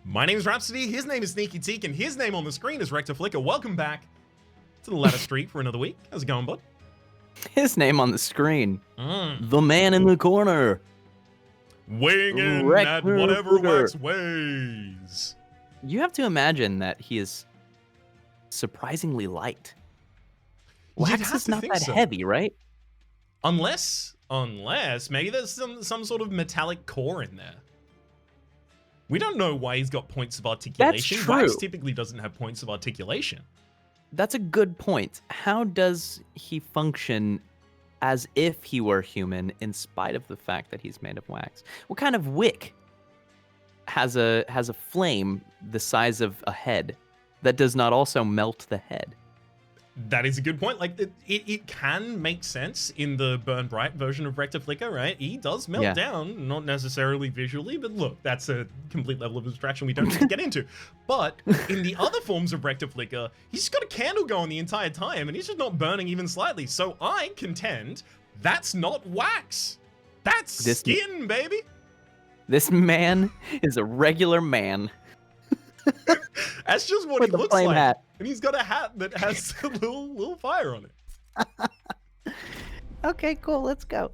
My name is Rhapsody, his name is sneakyteak, and his name on the screen is Rectiflicker. Welcome back to the ladder street for another week. How's it going, bud? His name on the screen. The man in the corner. Weighing in at whatever wax weighs. You have to imagine that he is surprisingly light. Wax is not that heavy, right? Unless maybe there's some sort of metallic core in there. We don't know why he's got points of articulation. That's true. Wax typically doesn't have points of articulation. That's a good point. How does he function as if he were human in spite of the fact that he's made of wax? What kind of wick has a flame the size of a head that does not also melt the head? That is a good point. Like, it can make sense in the Burn Bright version of Rectiflicker, right? He does melt down, not necessarily visually, but look, that's a complete level of abstraction we don't need to get into. But in the other forms of Rectiflicker, he's just got a candle going the entire time, and he's just not burning even slightly. So I contend that's not wax. That's skin, baby. This man is a regular man. That's just what he looks like. Hat. And he's got a hat that has a little fire on it. Okay, cool. Let's go.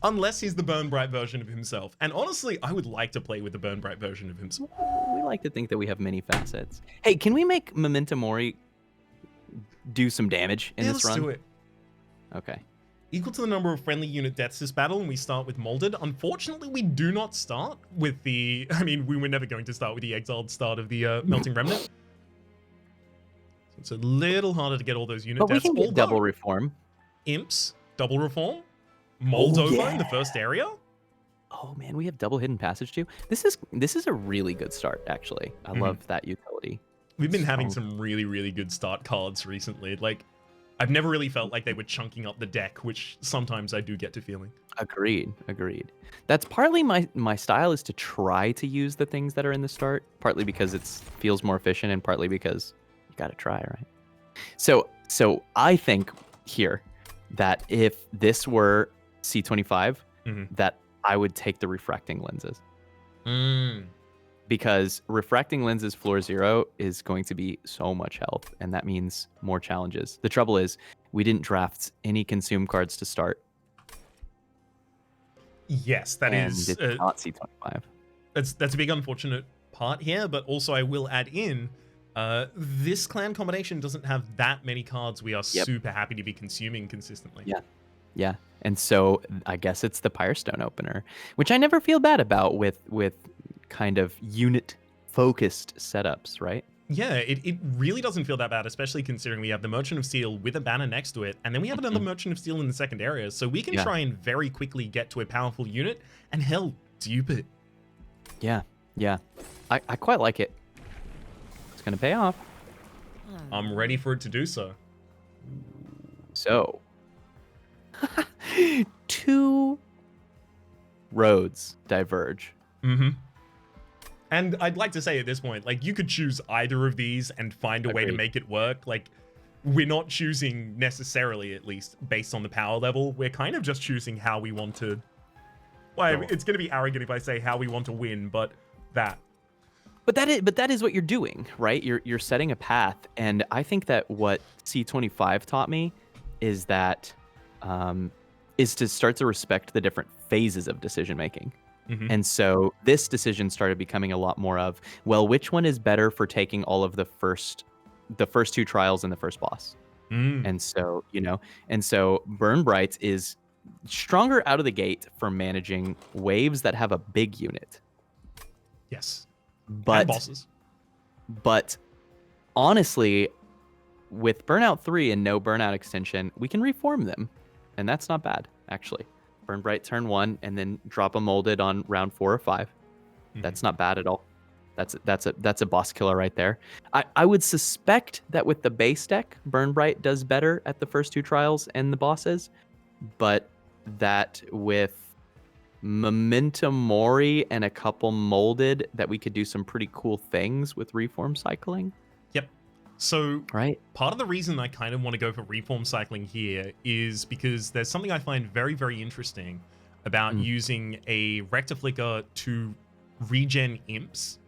Unless he's the Burn Bright version of himself. And honestly, I would like to play with the Burn Bright version of himself. We like to think that we have many facets. Hey, can we make Memento Mori do some damage in this run? Let's do it. Okay. Equal to the number of friendly unit deaths this battle, and we start with Molded. Unfortunately, we do not start with the... I mean, we were never going to start with the exiled start of the Melting Remnant. So it's a little harder to get all those unit deaths. But we can get double reform. Imps, double reform. Mold over in the first area. Oh man, we have double hidden passage too. This is a really good start, actually. I love that utility. We've been having some really good start cards recently. Like, I've never really felt like they were chunking up the deck, which sometimes I do get to feeling. Agreed. That's partly my style, is to try to use the things that are in the start, partly because it feels more efficient and partly because you got to try, right? So I think here that if this were C25, that I would take the refracting lenses. Because refracting lenses floor 0 is going to be so much health, and that means more challenges. The trouble is, we didn't draft any consume cards to start. Yes, that is it's not C25. That's a big unfortunate part here, but also I will add in, this clan combination doesn't have that many cards we are super happy to be consuming consistently. Yeah. And so I guess it's the Pyrestone opener, which I never feel bad about with kind of unit-focused setups, right? Yeah, it really doesn't feel that bad, especially considering we have the Merchant of Steel with a banner next to it, and then we have another Merchant of Steel in the second area, so we can try and very quickly get to a powerful unit, and hell, dupe it. Yeah. I quite like it. It's going to pay off. I'm ready for it to do so. So, 2 roads diverge. And I'd like to say at this point, like, you could choose either of these and find a way to make it work. Like, we're not choosing necessarily, at least, based on the power level. We're kind of just choosing how we want to... Well, it's going to be arrogant if I say how we want to win, but that. But that is what you're doing, right? You're setting a path, and I think that what C25 taught me is that is to start to respect the different phases of decision making. And so this decision started becoming a lot more of, well, which one is better for taking all of the first 2 trials and the first boss? And so, Burn Bright is stronger out of the gate for managing waves that have a big unit. Yes. But bosses. But honestly, with Burnout 3 and no Burnout extension, we can reform them. And that's not bad, actually. Burn Bright turn 1 and then drop a Molded on round 4 or 5. That's not bad at all. That's a boss killer right there. I would suspect that with the base deck, Burn Bright does better at the first 2 trials and the bosses, but that with Memento Mori and a couple Molded, that we could do some pretty cool things with reform cycling. So part of the reason I kind of want to go for reform cycling here is because there's something I find very interesting about using a Rectiflicker to regen imps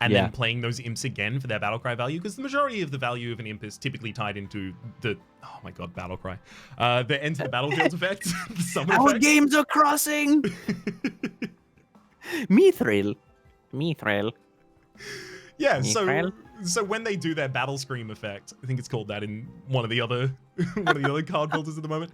and then playing those imps again for their battlecry value, because the majority of the value of an imp is typically tied into the, oh my god, battlecry, the enter the battlefield effect, the summon Our effect. games are crossing. Mithril. Yeah, so when they do their battle scream effect, I think it's called that in one of the other card filters at the moment.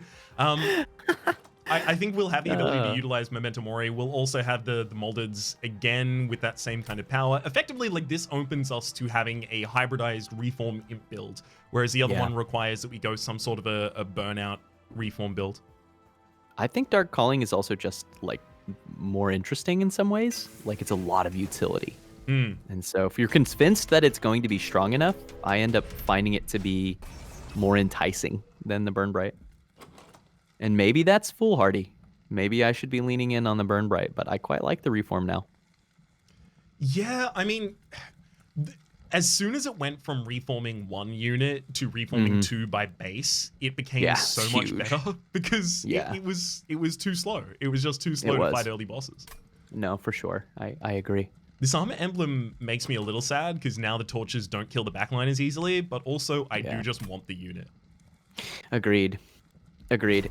I think we'll have the ability to utilize Memento Mori. We'll also have the moldeds again with that same kind of power. Effectively, like, this opens us to having a hybridized reform imp build, whereas the other one requires that we go some sort of a burnout reform build. I think Dark Calling is also just like more interesting in some ways. Like, it's a lot of utility. And so if you're convinced that it's going to be strong enough, I end up finding it to be more enticing than the Burn Bright. And maybe that's foolhardy. Maybe I should be leaning in on the Burn Bright, but I quite like the reform now. Yeah, I mean, as soon as it went from reforming 1 unit to reforming 2 by base, it became so much better because it was too slow. It was just too slow to fight early bosses. No, for sure. I agree. This armor emblem makes me a little sad because now the torches don't kill the backline as easily, but also I do just want the unit. Agreed.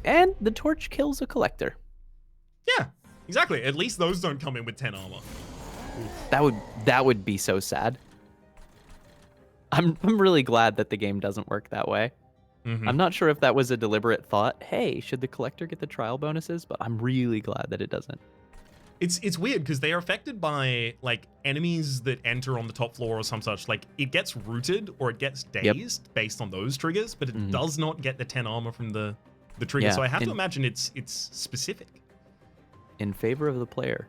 And the torch kills a collector. Yeah, exactly. At least those don't come in with 10 armor. That would be so sad. I'm really glad that the game doesn't work that way. I'm not sure if that was a deliberate thought. Hey, should the collector get the trial bonuses? But I'm really glad that it doesn't. It's weird because they are affected by like enemies that enter on the top floor or some such. Like, it gets rooted or it gets dazed based on those triggers, but it does not get the 10 armor from the trigger. So I have to imagine it's specific. In favor of the player.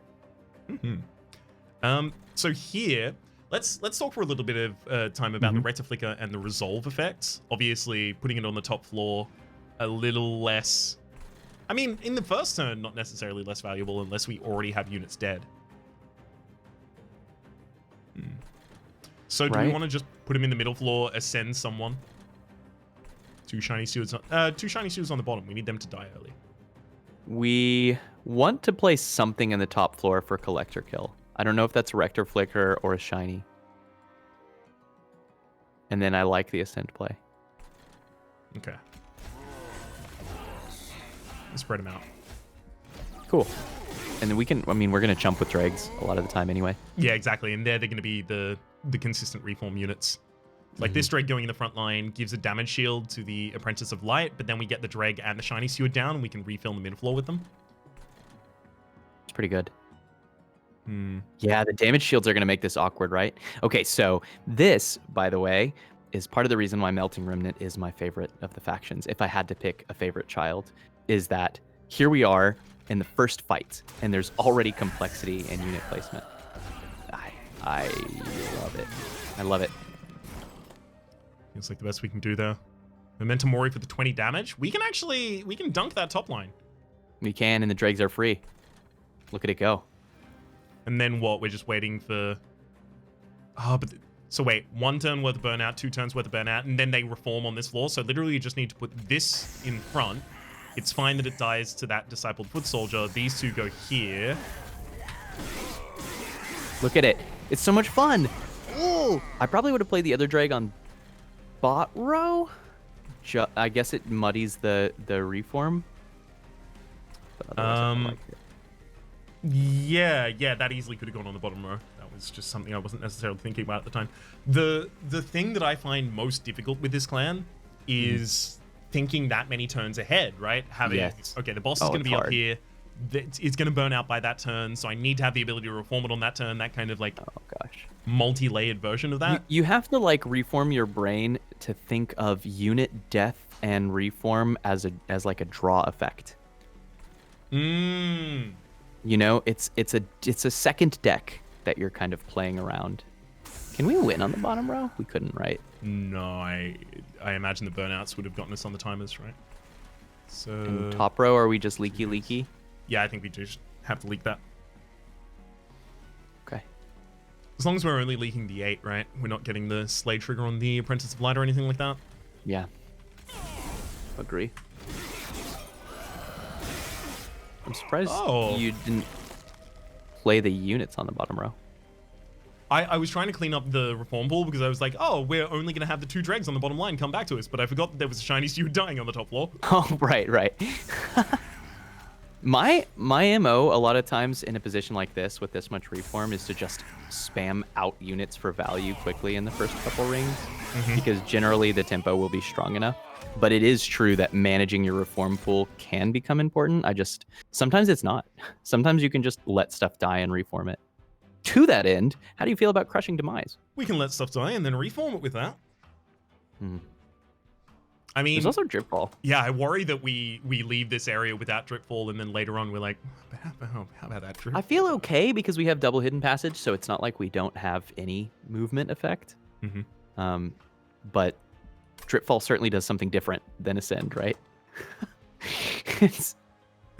So here, let's talk for a little bit of time about the Rectiflicker and the resolve effects. Obviously, putting it on the top floor, a little less. I mean, in the first turn, not necessarily less valuable unless we already have units dead. So do we want to just put him in the middle floor, ascend someone? 2 shiny stewards on the bottom. We need them to die early. We want to place something in the top floor for collector kill. I don't know if that's a Rector Flicker or a shiny. And then I like the ascend play. Okay. Spread them out. Cool. And then we can, I mean, we're going to chump with dregs a lot of the time anyway. Yeah, exactly. And they're going to be the consistent reform units. Like, this dreg going in the front line gives a damage shield to the Apprentice of Light, but then we get the dreg and the shiny steward down and we can refill the mid floor with them. It's pretty good. Yeah, the damage shields are going to make this awkward, right? Okay, so this, by the way, is part of the reason why Melting Remnant is my favorite of the factions. If I had to pick a favorite child, is that here we are in the first fight, and there's already complexity in unit placement. I love it. I love it. Feels like the best we can do there. Memento Mori for the 20 damage. We can dunk that top line. We can, and the dregs are free. Look at it go. And then what? We're just waiting for... So wait, 1 turn worth of burnout, 2 turns worth of burnout, and then they reform on this floor. So literally you just need to put this in front. It's fine that it dies to that Discipled Foot Soldier. These 2 go here. Look at it. It's so much fun. Ooh. I probably would have played the other drag on bot row. I guess it muddies the reform. Yeah, that easily could have gone on the bottom row. That was just something I wasn't necessarily thinking about at the time. The thing that I find most difficult with this clan is thinking that many turns ahead, right? Okay, the boss is going to be up here. It's going to burn out by that turn, so I need to have the ability to reform it on that turn. That kind of like multi-layered version of that. You have to like reform your brain to think of unit death and reform as like a draw effect. You know, it's a second deck that you're kind of playing around. Can we win on the bottom row? We couldn't, right? No, I imagine the burnouts would have gotten us on the timers, right? So and top row, are we just leaky? Yeah, I think we just have to leak that. Okay. As long as we're only leaking the 8, right? We're not getting the Slade trigger on the Apprentice of Light or anything like that. Yeah. Agree. I'm surprised you didn't play the units on the bottom row. I was trying to clean up the reform pool because I was like, oh, we're only going to have the 2 dregs on the bottom line come back to us. But I forgot that there was a shiny Stew dying on the top floor. Oh, right. My MO a lot of times in a position like this with this much reform is to just spam out units for value quickly in the first couple rings, because generally the tempo will be strong enough. But it is true that managing your reform pool can become important. Sometimes it's not. Sometimes you can just let stuff die and reform it. To that end, how do you feel about Crushing Demise? We can let stuff die and then reform it with that. I mean, there's also Dripfall. Yeah, I worry that we leave this area without Dripfall, and then later on we're like, how about that Drip? I feel okay because we have double hidden passage, so it's not like we don't have any movement effect. But Dripfall certainly does something different than Ascend, right? I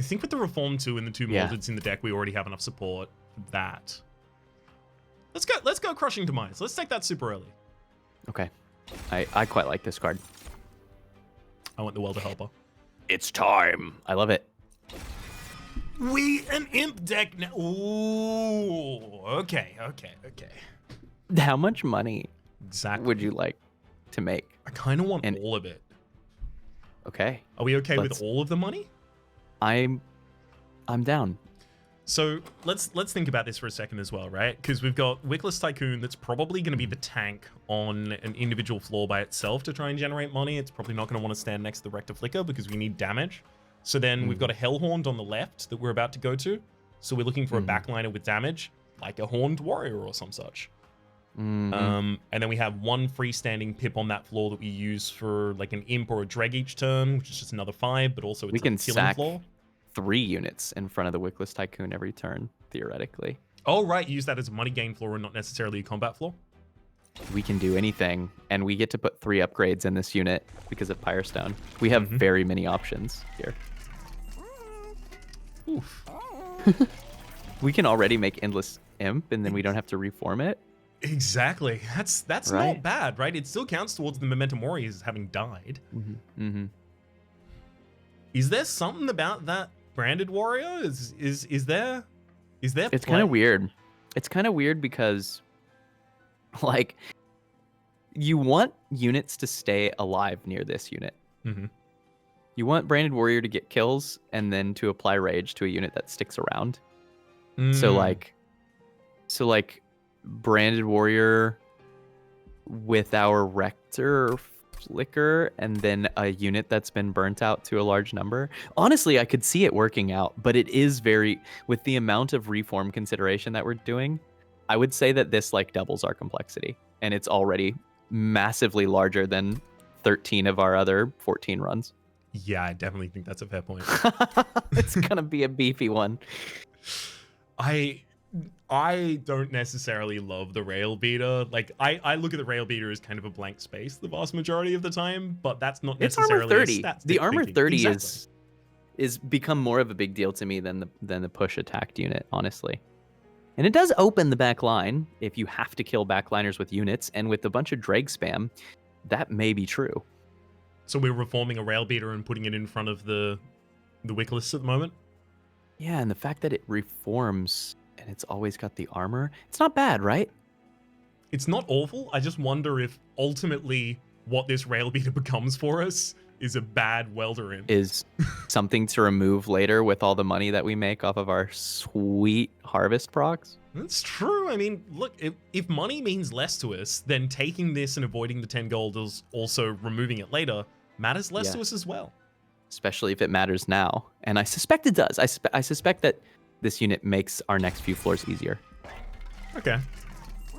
think with the Reform 2 and the 2 moldeds in the deck, we already have enough support for that. Let's go Crushing Demise. Let's take that super early. Okay. I quite like this card. I want the Welder Helper. It's time. I love it. An imp deck now. Ooh, okay. How much money exactly would you like to make? I kind of want all of it. Okay. Are we okay with all of the money? I'm down. So let's think about this for a second as well, right? Because we've got Wickless Tycoon that's probably going to be the tank on an individual floor by itself to try and generate money. It's probably not going to want to stand next to the Rector Flicker because we need damage. So then we've got a Hellhorned on the left that we're about to go to. So we're looking for a backliner with damage, like a Horned Warrior or some such. And then we have one freestanding pip on that floor that we use for like an imp or a dreg each turn, which is just another 5, but also it's a killing floor. 3 units in front of the Wickless Tycoon every turn, theoretically. Oh, right. Use that as a money gain floor and not necessarily a combat floor. We can do anything, and we get to put 3 upgrades in this unit because of Pyrestone. We have very many options here. Oof. We can already make Endless Imp, and then we don't have to reform it. Exactly. That's right. not bad, right? It still counts towards the Momentum Warriors having died. Is there something about that branded warrior? Is there? It's kind of weird. It's kind of weird because, like, you want units to stay alive near this unit. You want branded warrior to get kills and then to apply rage to a unit that sticks around. So like branded warrior with our Rector Flicker and then a unit that's been burnt out to a large number. Honestly, I could see it working out, but it is with the amount of reform consideration that we're doing, I would say that this like doubles our complexity, and it's already massively larger than 13 of our other 14 runs. Yeah, I definitely think that's a fair point. It's gonna be a beefy one. I don't necessarily love the rail beater. Like, I look at the rail beater as kind of a blank space the vast majority of the time, but that's not necessarily armor 30. The armor 30 exactly. is become more of a big deal to me than the push attacked unit, honestly. And it does open the back line if you have to kill backliners with units, and with a bunch of dreg spam, that may be true. So we're reforming a rail beater and putting it in front of the Wickless at the moment? Yeah, and the fact that it reforms and it's always got the armor, it's not bad, right? It's not awful. I just wonder if ultimately what this rail beater becomes for us is a bad welder imp. Is something to remove later with all the money that we make off of our sweet harvest procs. That's true. I mean, look, if money means less to us, then taking this and avoiding the 10 gold is also removing it later matters less to us as well. Especially if it matters now. And I suspect it does. I suspect that this unit makes our next few floors easier. Okay.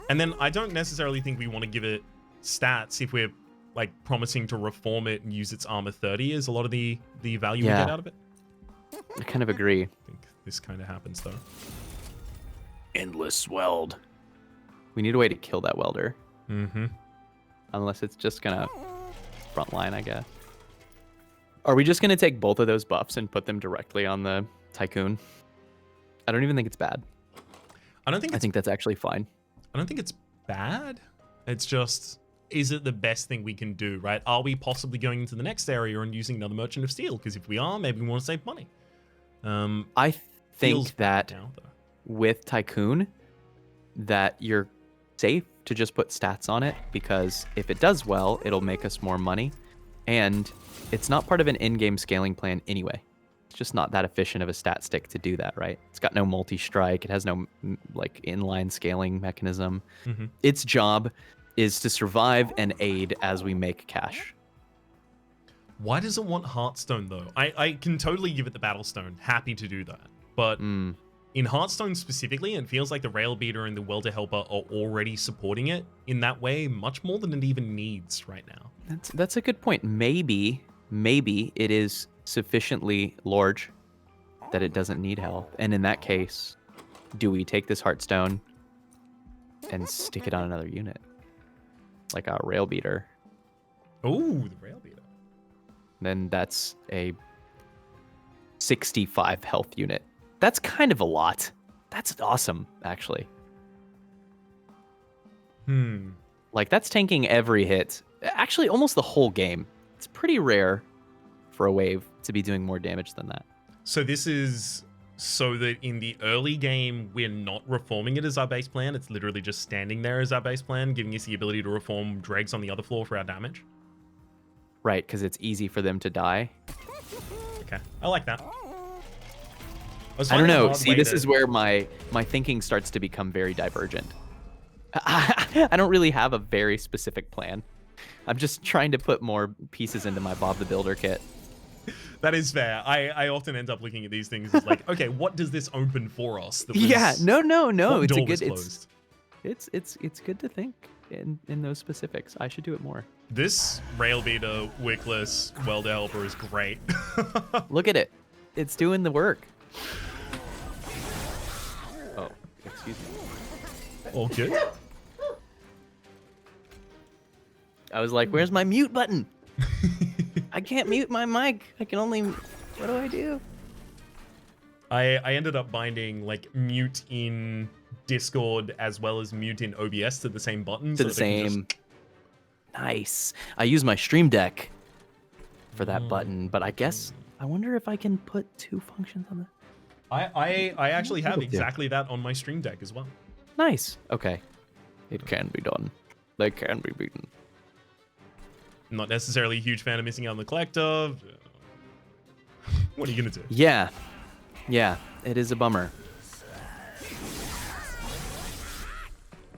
And then I don't necessarily think we want to give it stats if we're like promising to reform it and use its armor 30 as a lot of the value we get out of it. I kind of agree. I think this kind of happens though. Endless weld. We need a way to kill that welder. Unless it's just gonna frontline, I guess. Are we just gonna take both of those buffs and put them directly on the Tycoon? I don't even think it's bad. I think that's actually fine. I don't think it's bad. It's just, is it the best thing we can do, right? Are we possibly going into the next area and using another Merchant of Steel? Because if we are, maybe we want to save money. I think that with Tycoon, that you're safe to just put stats on it, because if it does well, it'll make us more money. And it's not part of an in-game scaling plan anyway. It's just not that efficient of a stat stick to do that, right? It's got no multi-strike. It has no like inline scaling mechanism. Its job is to survive and aid as we make cash. Why does it want Hearthstone, though? I can totally give it the Battlestone. Happy to do that. But in Hearthstone specifically, it feels like the Railbeater and the Welder Helper are already supporting it in that way much more than it even needs right now. That's a good point. Maybe it is sufficiently large that it doesn't need help. And in that case, do we take this Hearthstone and stick it on another unit? Like a Railbeater. Oh, the Railbeater. Then that's a 65 health unit. That's kind of a lot. That's awesome, actually. Like, that's tanking every hit. Actually, almost the whole game. It's pretty rare for a wave to be doing more damage than that. So this is so that in the early game, we're not reforming it as our base plan. It's literally just standing there as our base plan, giving us the ability to reform dregs on the other floor for our damage. Right, because it's easy for them to die. Okay, I like that. I don't know. See, this is where my thinking starts to become very divergent. I don't really have a very specific plan. I'm just trying to put more pieces into my Bob the Builder kit. That is fair. I often end up looking at these things as like, okay, what does this open for us? Yeah, no. It's It's a good. it's good to think in those specifics. I should do it more. This Railbeater, Wickless, Welder Helper is great. Look at it. It's doing the work. Oh, excuse me. All good. I was like, where's my mute button? I can't mute my mic. I can only... What do I do? I ended up binding like mute in Discord as well as mute in OBS to the same button. To the same... Nice. I use my Stream Deck for that button, but I guess... I wonder if I can put two functions on the... I actually have exactly that on my Stream Deck as well. Nice. Okay. It can be done. They can be beaten. Not necessarily a huge fan of missing out on the collector. What are you going to do? Yeah. Yeah, it is a bummer.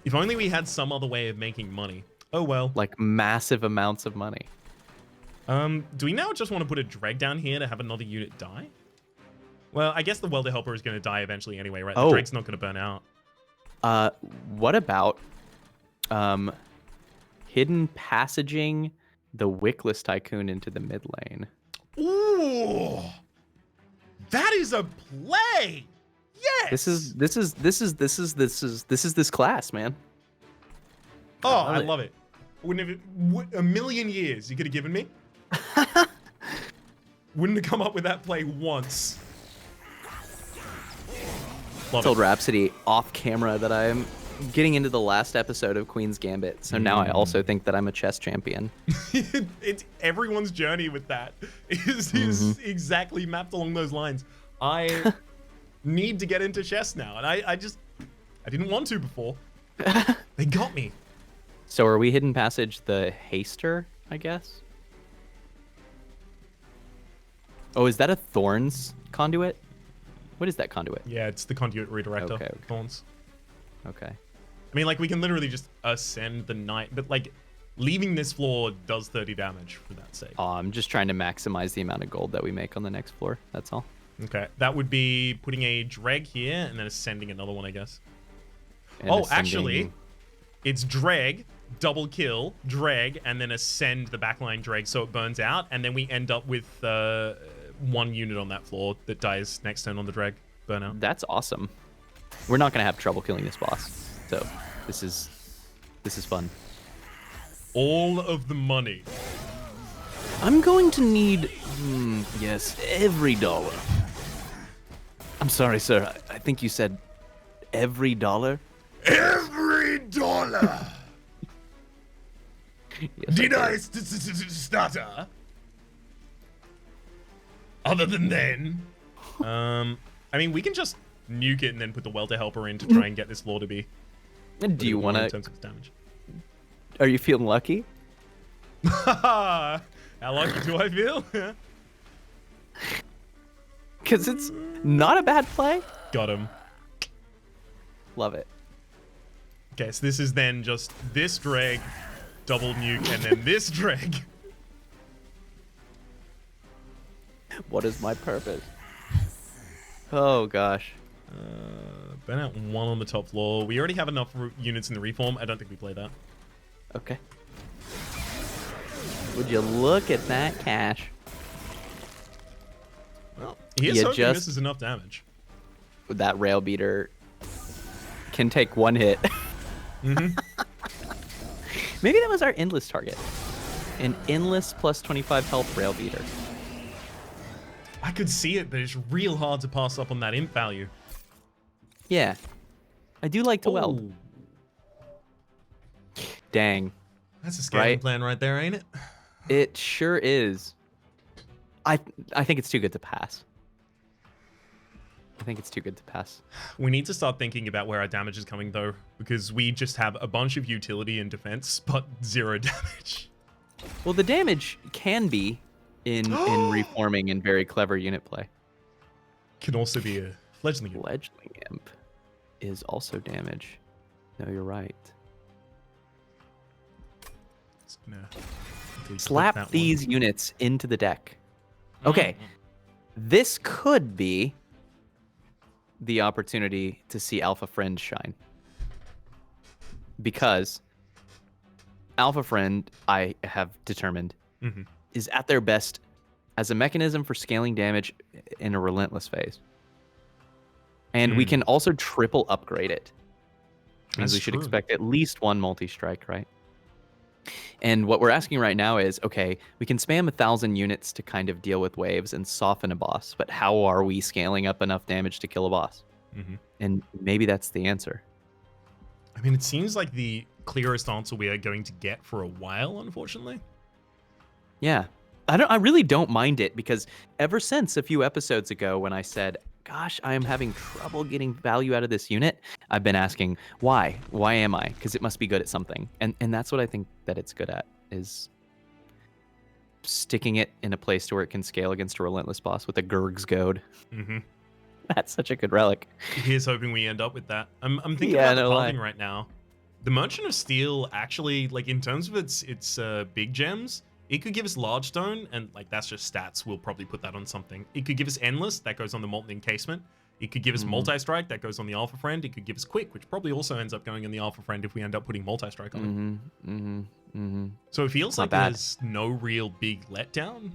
If only we had some other way of making money. Oh well. Like massive amounts of money. Do we now just want to put a dreg down here to have another unit die? Well, I guess the Welder Helper is going to die eventually anyway, right? The dreg's not going to burn out. What about hidden passaging the Wickless Tycoon into the mid lane? Ooh, that is a play. Yes. This is this class, man. Oh, I love it. Wouldn't have a million years you could have given me. Wouldn't have come up with that play once. I told Rhapsody off camera that I am getting into the last episode of Queen's Gambit, so now I also think that I'm a chess champion. It's everyone's journey with that is exactly mapped along those lines. I need to get into chess now, and I didn't want to before. They got me. So are we hidden passage the haster, I guess? Oh, is that a Thorns conduit? What is that conduit? Yeah, it's the conduit redirector. Okay. Thorns. Okay. I mean, like, we can literally just ascend the knight, but, like, leaving this floor does 30 damage for that sake. Oh, I'm just trying to maximize the amount of gold that we make on the next floor. That's all. Okay. That would be putting a dreg here and then ascending another one, I guess. And actually, it's dreg, double kill, dreg, and then ascend the backline dreg so it burns out, and then we end up with one unit on that floor that dies next turn on the dreg burnout. That's awesome. We're not going to have trouble killing this boss. So this is fun. All of the money. I'm going to need, yes, every dollar. I'm sorry, sir. I think you said every dollar? Every dollar! Yes, Did I stutter? Other than then, I mean, we can just nuke it and then put the Welder Helper in to try and get this floor to be Do you want in to? terms of damage? Are you feeling lucky? How lucky do I feel? Because it's not a bad play. Got him. Love it. Okay, so this is then just this drag, double nuke, and then this drag. What is my purpose? Oh gosh. Burn out 1 on the top floor. We already have enough units in the reform. I don't think we play that. Okay. Would you look at that cash? Well, here's hoping this is enough damage. That rail beater can take 1 hit. Mm-hmm. Maybe that was our endless target. An endless plus 25 health rail beater. I could see it, but it's real hard to pass up on that imp value. Yeah. I do like to weld. Dang. That's a scaling plan right there, ain't it? It sure is. I think it's too good to pass. I think it's too good to pass. We need to start thinking about where our damage is coming, though, because we just have a bunch of utility and defense, but 0 damage. Well, the damage can be in reforming and very clever unit play. Can also be a fledgling imp. Fledgling imp is also damage. No, you're right. Just gonna slap these units into the deck. Okay, this could be the opportunity to see Alpha Friend shine. Because Alpha Friend, I have determined, is at their best as a mechanism for scaling damage in a relentless phase. And we can also triple upgrade it. Which means we should expect at least 1 multi-strike, right? And what we're asking right now is, okay, we can spam 1,000 units to kind of deal with waves and soften a boss, but how are we scaling up enough damage to kill a boss? And maybe that's the answer. I mean, it seems like the clearest answer we are going to get for a while, unfortunately. Yeah. I really don't mind it, because ever since a few episodes ago when I said, gosh, I am having trouble getting value out of this unit, I've been asking, why? Why am I? Because it must be good at something. And that's what I think that it's good at, is sticking it in a place to where it can scale against a relentless boss with a Gurg's Goad. That's such a good relic. Here's hoping we end up with that. I'm thinking about the pathing right now. The Merchant of Steel actually, like, in terms of its big gems, it could give us Large Stone, and like that's just stats. We'll probably put that on something. It could give us Endless, that goes on the Molten Encasement. It could give us Multi-Strike, that goes on the Alpha Friend. It could give us Quick, which probably also ends up going on the Alpha Friend if we end up putting Multi-Strike on it. So it feels like there's no real big letdown.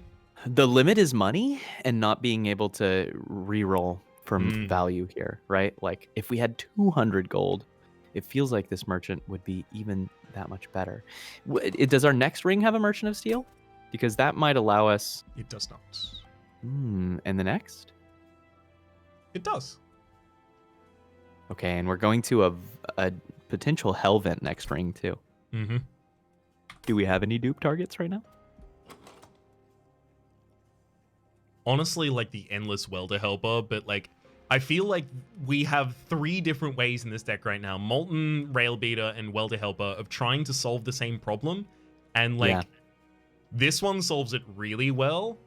The limit is money and not being able to reroll from value here, right? Like if we had 200 gold, it feels like this merchant would be even that much better. Does our next ring have a Merchant of Steel? Because that might allow us... It does not. And the next? It does. Okay, and we're going to a potential Hellvent next ring too. Do we have any dupe targets right now? Honestly, like the Endless Welder Helper, but like I feel like we have 3 different ways in this deck right now. Molten, Rail Beater, and Welder Helper of trying to solve the same problem. And like, this one solves it really well.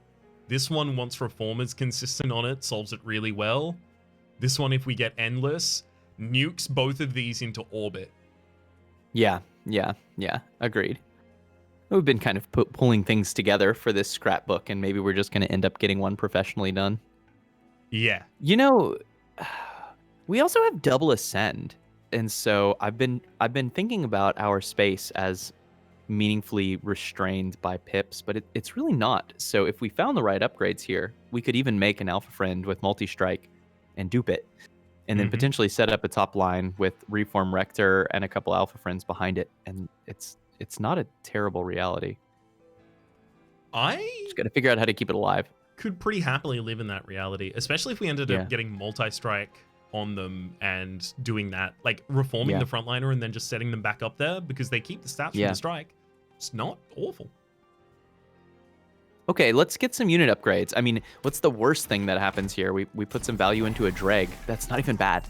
This one, once Reformer's consistent on it, solves it really well. This one, if we get Endless, nukes both of these into orbit. Yeah. Agreed. We've been kind of pulling things together for this scrapbook, and maybe we're just going to end up getting one professionally done. Yeah. You know, we also have double ascend, and so I've been thinking about our space as meaningfully restrained by pips, but it's really not. So if we found the right upgrades here, we could even make an Alpha Friend with multi-strike and dupe it, and then potentially set up a top line with Reform Rector and a couple Alpha Friends behind it, and it's not a terrible reality. Just got to figure out how to keep it alive. Could pretty happily live in that reality, especially if we ended up getting multi-strike on them and doing that, like reforming the frontliner and then just setting them back up there, because they keep the stats from the strike. It's not awful. Okay, let's get some unit upgrades. I mean, what's the worst thing that happens here? We put some value into a dreg. That's not even bad.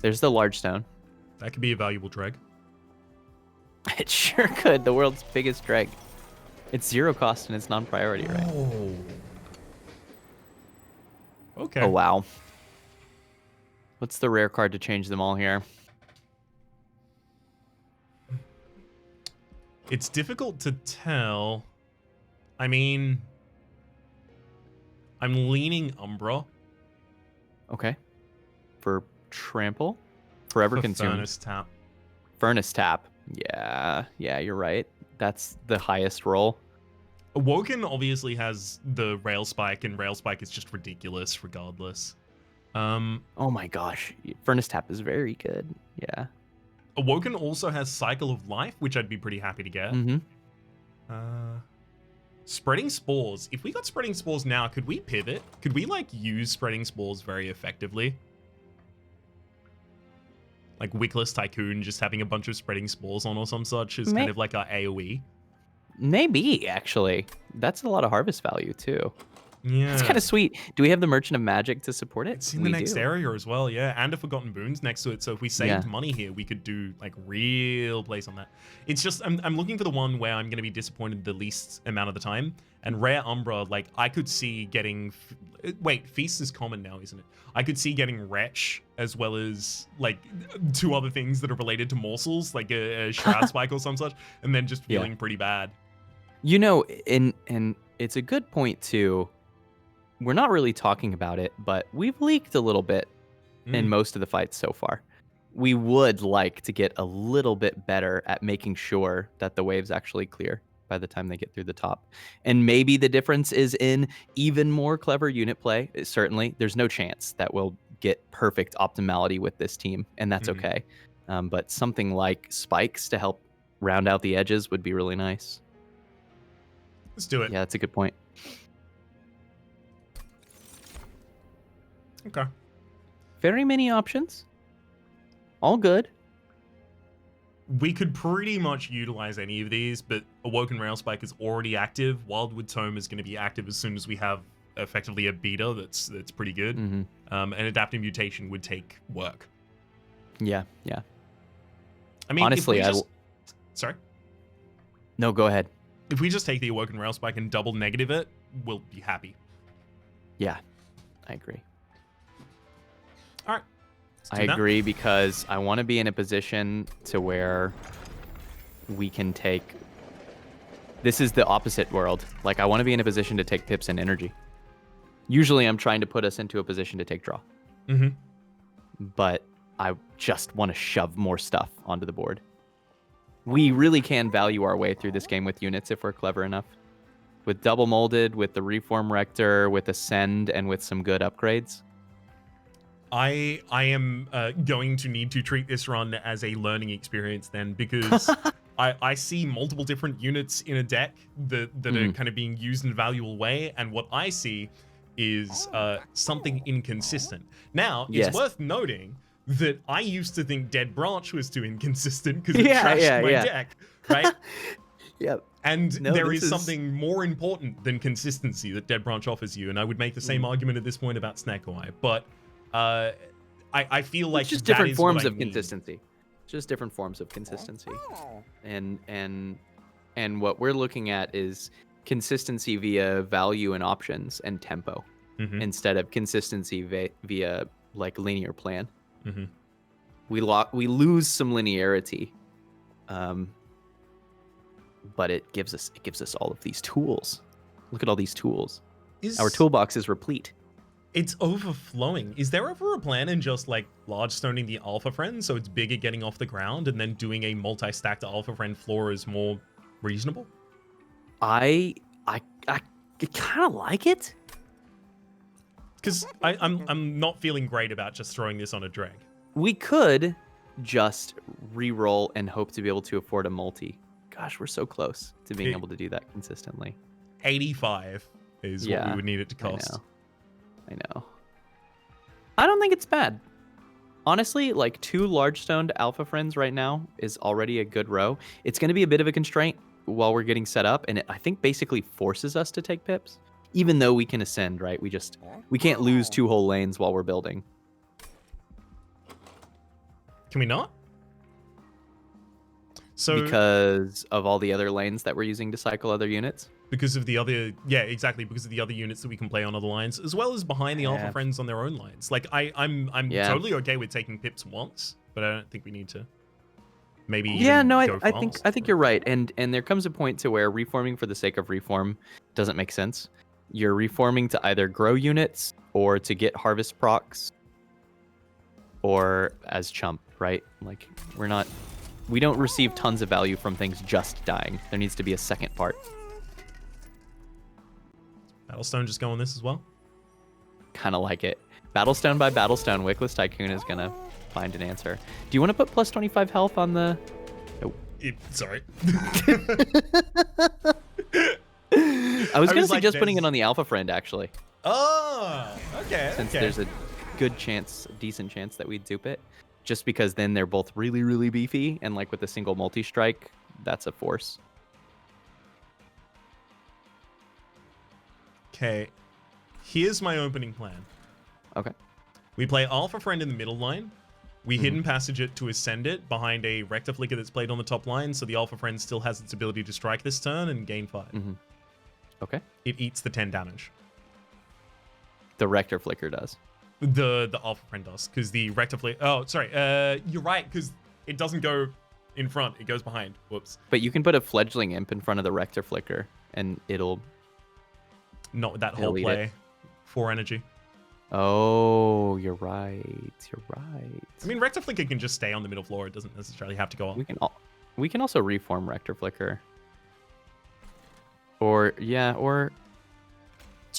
There's the large stone. That could be a valuable drag. It sure could. The world's biggest drag. It's 0 cost and it's non-priority, right? Oh. Okay. Oh, wow. What's the rare card to change them all here? It's difficult to tell. I mean, I'm leaning Umbra. Okay. For trample? Forever for consumed. Furnace Tap. Furnace tap. Yeah, you're right. That's the highest roll. Awoken obviously has the Rail Spike, and Rail Spike is just ridiculous regardless. Oh my gosh. Furnace tap is very good. Yeah. Awoken also has Cycle of Life, which I'd be pretty happy to get. Mm-hmm. Spreading Spores. If we got Spreading Spores now, could we pivot? Could we, like, use Spreading Spores very effectively? Like Wickless Tycoon just having a bunch of Spreading Spores on or some such is kind of like our AoE. Maybe, actually. That's a lot of harvest value, too. Yeah. It's kind of sweet. Do we have the Merchant of Magic to support it? It's in the next area as well, yeah. And a Forgotten Boons next to it. So if we saved money here, we could do like real plays on that. It's just, I'm looking for the one where I'm going to be disappointed the least amount of the time. And Rare Umbra, like I could see getting, wait, Feast is common now, isn't it? I could see getting Wretch as well as like 2 other things that are related to morsels, like a Shroud Spike or some such, and then just feeling pretty bad. You know, and it's a good point too. We're not really talking about it, but we've leaked a little bit in most of the fights so far. We would like to get a little bit better at making sure that the waves actually clear by the time they get through the top. And maybe the difference is in even more clever unit play. Certainly, there's no chance that we'll get perfect optimality with this team, and that's okay. But something like spikes to help round out the edges would be really nice. Let's do it. Yeah, that's a good point. Okay. Very many options. All good. We could pretty much utilize any of these, but Awoken Rail Spike is already active. Wildwood Tome is going to be active as soon as we have effectively a beta that's pretty good. And Adaptive Mutation would take work. Yeah. I mean, honestly, sorry? No, go ahead. If we just take the Awoken Rail Spike and double negative it, we'll be happy. Yeah, I agree. All right. I agree because I want to be in a position to where we can take... This is the opposite world. Like, I want to be in a position to take pips and energy. Usually, I'm trying to put us into a position to take draw. But I just want to shove more stuff onto the board. We really can value our way through this game with units if we're clever enough. With Double Molded, with the Reform Rector, with Ascend, and with some good upgrades. I am going to need to treat this run as a learning experience then, because I see multiple different units in a deck that are kind of being used in a valuable way, and what I see is something inconsistent. Now, it's worth noting that I used to think Dead Branch was too inconsistent because it trashed my deck, right? Yep. And there is something more important than consistency that Dead Branch offers you, and I would make the same argument at this point about Snake Eye, but I feel like just different forms of consistency. Just different forms of consistency. And what we're looking at is consistency via value and options and tempo instead of consistency via like linear plan. We lose some linearity, but it gives us all of these tools. Look at all these tools. Our toolbox is replete. It's overflowing. Is there ever a plan in just like large stoning the Alpha Friend so it's bigger getting off the ground and then doing a multi-stacked Alpha Friend floor is more reasonable? I kind of like it. Because I'm not feeling great about just throwing this on a drag. We could just re-roll and hope to be able to afford a multi. Gosh, we're so close to being able to do that consistently. 85 is what we would need it to cost. I know. I don't think it's bad. Honestly, like 2 large stoned Alpha Friends right now is already a good row. It's going to be a bit of a constraint while we're getting set up, and it, I think, basically forces us to take pips. Even though we can ascend, right? We can't lose 2 whole lanes while we're building. Can we not? So because of all the other lanes that we're using to cycle other units. Because of the other, yeah, exactly. Because of the other units that we can play on other lines, as well as behind the Alpha Yeah. Friends on their own lines. Like I'm Yeah. totally okay with taking pips once, but I don't think we need to. Maybe Yeah, even no, go I fast. think you're right, and there comes a point to where reforming for the sake of reform doesn't make sense. You're reforming to either grow units or to get harvest procs, or as chump, right? Like we don't receive tons of value from things just dying. There needs to be a second part. Battlestone just go on this as well. Kind of like it. Battlestone by Battlestone, Wickless Tycoon is gonna find an answer. Do you want to put plus 25 health on the? Sorry. I was gonna like, suggest putting it on the Alpha Friend actually. Oh, okay. Since there's a good chance, a decent chance that we'd dupe it, just because then they're both really, really beefy, and like with a single multi-strike, that's a force. Okay, here's my opening plan. Okay. We play Alpha Friend in the middle line. We hidden passage it to ascend it behind a Rector Flicker that's played on the top line, so the Alpha Friend still has its ability to strike this turn and gain 5. Okay. It eats the 10 damage. The Rector Flicker does. The Alpha Friend does, because the Rector Flicker... Oh, sorry. You're right, because it doesn't go in front. It goes behind. Whoops. But you can put a Fledgling Imp in front of the Rector Flicker, and it'll... Not with that whole play. 4 energy. Oh, you're right. You're right. I mean, Rector Flicker can just stay on the middle floor. It doesn't necessarily have to go up. We can also reform Rector Flicker. Or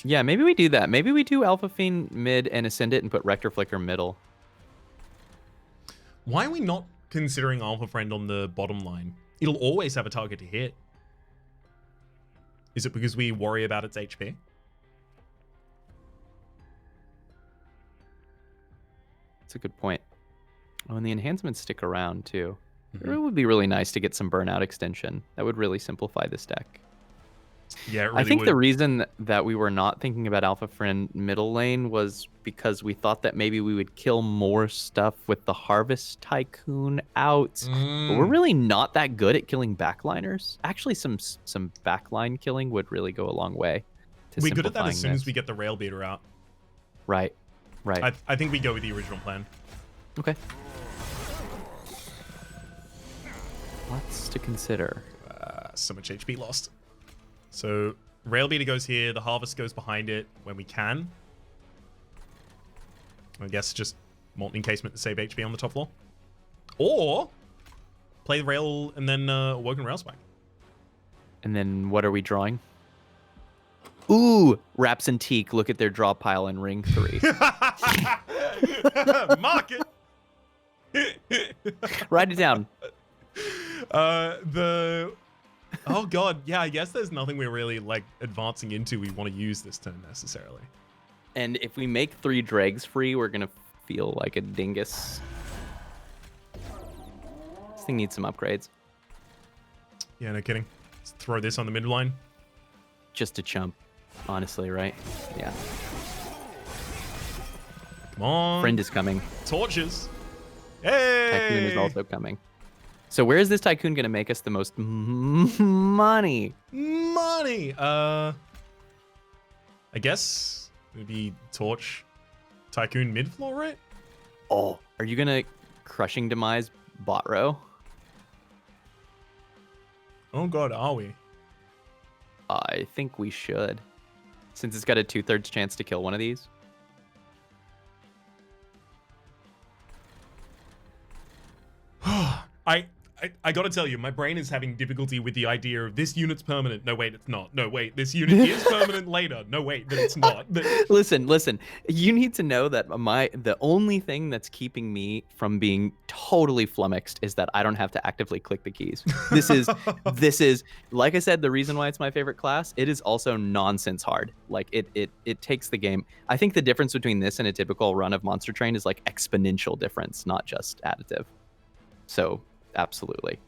maybe we do that. Maybe we do Alpha Fiend mid and ascend it and put Rector Flicker middle. Why are we not considering Alpha Friend on the bottom line? It'll always have a target to hit. Is it because we worry about its HP? That's a good point. Oh, and the enhancements stick around too. It would be really nice to get some burnout extension. That would really simplify this deck. Yeah, it really I think would. the reason that we were not thinking about Alpha Friend middle lane was because we thought that maybe we would kill more stuff with the Harvest Tycoon out. But we're really not that good at killing backliners. Actually, some backline killing would really go a long way. We're good at that as soon as we get the Rail Beater out. Right. I think we go with the original plan. Okay. Lots to consider. So much HP lost. So Rail Beater goes here. The Harvest goes behind it when we can. I guess just Molten Encasement to save HP on the top floor. Or play the Rail and then Woken Rail Spike. And then what are we drawing? Ooh, Rhapsody. Look at their draw pile in ring 3. Mark it. Write it down. Oh god, yeah, I guess there's nothing we're really like advancing into we want to use this turn necessarily. And if we make 3 dregs free, we're gonna feel like a dingus. This thing needs some upgrades. Yeah, no kidding. Let's throw this on the midline. Just a chump, honestly, right? Yeah. Come on. Friend is coming. Torches. Hey! Tycoon is also coming. So where is this Tycoon gonna make us the most money? Money! I guess maybe Torch Tycoon mid floor, right? Oh, are you gonna Crushing Demise bot row? Oh god, are we? I think we should. Since it's got a 2/3 chance to kill one of these. I gotta tell you, my brain is having difficulty with the idea of this unit's permanent. No, wait, it's not. No, wait, this unit is permanent later. No, wait, but it's not. Listen. You need to know that the only thing that's keeping me from being totally flummoxed is that I don't have to actively click the keys. This is like I said, the reason why it's my favorite class. It is also nonsense hard. Like it takes the game. I think the difference between this and a typical run of Monster Train is like exponential difference, not just additive. So absolutely.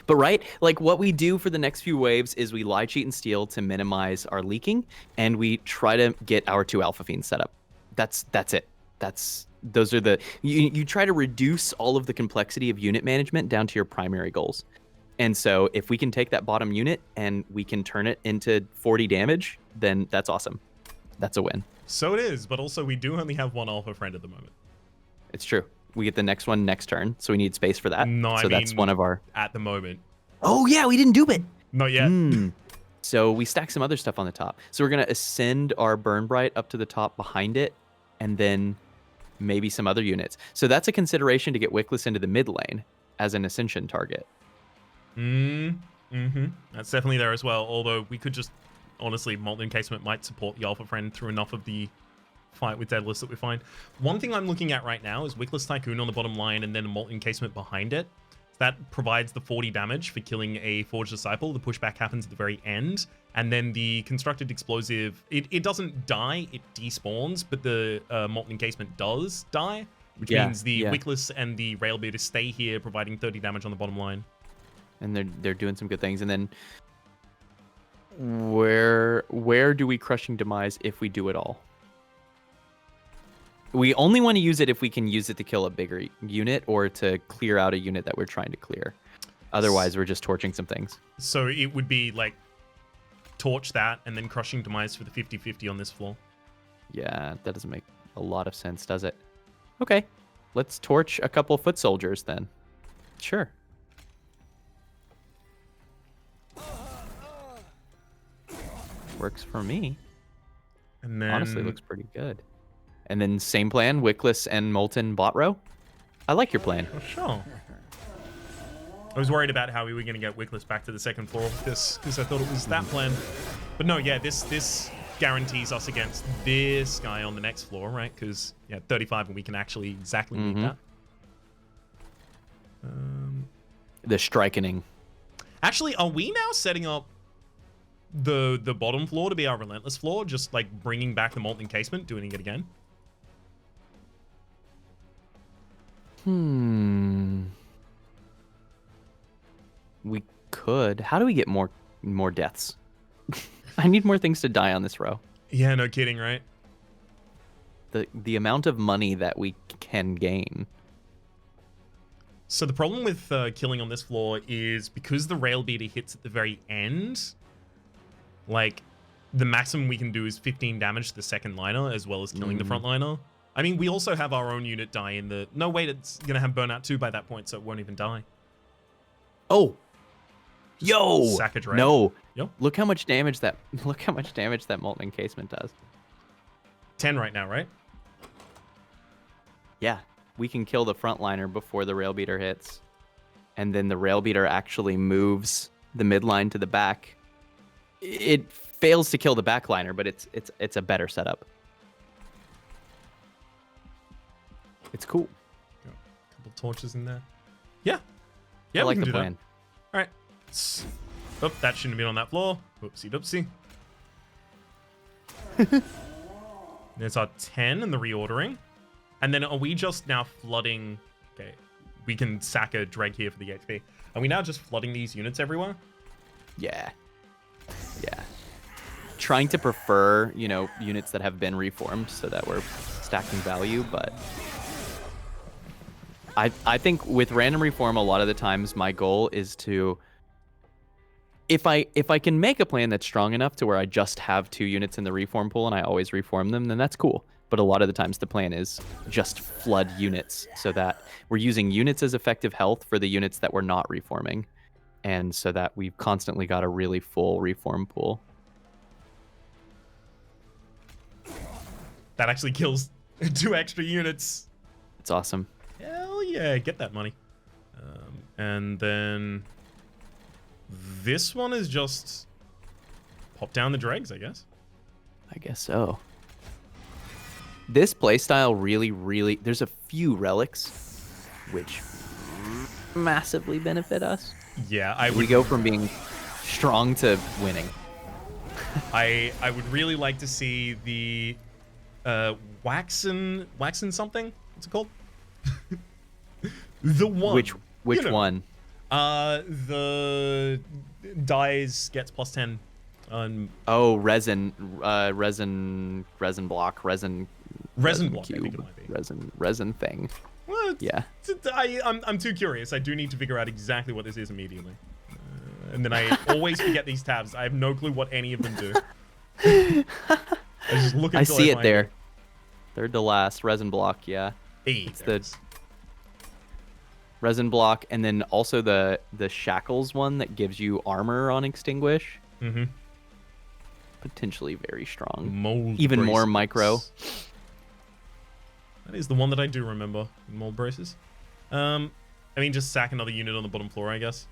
But right, like what we do for the next few waves is we lie, cheat, and steal to minimize our leaking, and we try to get our 2 Alpha Fiends set up. That's it. That's those are the you try to reduce all of the complexity of unit management down to your primary goals. And so if we can take that bottom unit and we can turn it into 40 damage, then that's awesome. That's a win. So it is, but also we do only have one alpha friend at the moment. It's true. We get the next one next turn, so we need space for that. No, so that's one of our... At the moment. Oh, yeah, we didn't do it. Not yet. So we stack some other stuff on the top. So we're going to ascend our Burn Bright up to the top behind it, and then maybe some other units. So that's a consideration to get Wickless into the mid lane as an ascension target. That's definitely there as well, although we could just... Honestly, Molten Encasement might support the alpha friend through enough of the fight with Daedalus that we find. One thing I'm looking at right now is Wickless Tycoon on the bottom line and then a Molten Encasement behind it. That provides the 40 damage for killing a Forged Disciple. The pushback happens at the very end. And then the Constructed Explosive, it doesn't die, it despawns, but the Molten Encasement does die, which means the Wickless and the Railbeater stay here, providing 30 damage on the bottom line. And they're doing some good things. And then where do we Crushing Demise if we do it all? We only want to use it if we can use it to kill a bigger unit or to clear out a unit that we're trying to clear. Otherwise, we're just torching some things. So it would be like torch that and then Crushing Demise for the 50-50 on this floor. Yeah, that doesn't make a lot of sense, does it? Okay, let's torch a couple foot soldiers then. Sure. Works for me. And then... Honestly, looks pretty good. And then same plan, Wickless and Molten bot row. I like your plan. Oh, sure. I was worried about how we were going to get Wickless back to the second floor of this, because I thought it was that plan. But no, yeah, this guarantees us against this guy on the next floor, right? Because, yeah, 35 and we can actually exactly beat that. The strikening. Actually, are we now setting up the bottom floor to be our relentless floor? Just, like, bringing back the Molten Encasement, doing it again? We could. How do we get more deaths? I need more things to die on this row. Yeah, no kidding, right? The amount of money that we can gain. So the problem with killing on this floor is because the Railbeater hits at the very end, like, the maximum we can do is 15 damage to the second liner as well as killing the front liner. I mean, we also have our own unit die in the... No, wait, it's going to have Burnout 2 by that point, so it won't even die. Oh! Just yo! Sack a drag. No! Yo. Look how much damage that Molten Encasement does. 10 right now, right? Yeah. We can kill the frontliner before the Railbeater hits. And then the Railbeater actually moves the midline to the back. It fails to kill the backliner, but it's a better setup. It's cool. Got a couple torches in there. Yeah. Yeah, I we like can the do plan. that. All right. Oh, that shouldn't have been on that floor. Whoopsie doopsie. There's our 10 and the reordering. And then are we just now flooding... Okay, we can sack a dreg here for the XP. Are we now just flooding these units everywhere? Yeah. Yeah. Trying to prefer, units that have been reformed so that we're stacking value, but... I think with random reform, a lot of the times my goal is to... If I can make a plan that's strong enough to where I just have 2 units in the reform pool and I always reform them, then that's cool. But a lot of the times the plan is just flood units so that we're using units as effective health for the units that we're not reforming. And so that we've constantly got a really full reform pool. That actually kills 2 extra units. It's awesome. Hell yeah, get that money. And then this one is just pop down the dregs, I guess. I guess so. This playstyle really... There's a few relics which massively benefit us. Yeah, we go from being strong to winning. I would really like to see the waxen something. What's it called? The one. Which one? The dies gets +10 on. Oh, resin block, resin. Resin block, I think it might be. Resin thing. What? Yeah. I'm too curious. I do need to figure out exactly what this is immediately. And then I always forget these tabs. I have no clue what any of them do. I just look I until see it find there. Third to last, resin block, yeah. It's the resin block, and then also the shackles one that gives you armor on extinguish. Mm-hmm. Potentially very strong. Mold Even braces. more micro. That is the one that I do remember. Mold braces. I mean, just sack another unit on the bottom floor, I guess.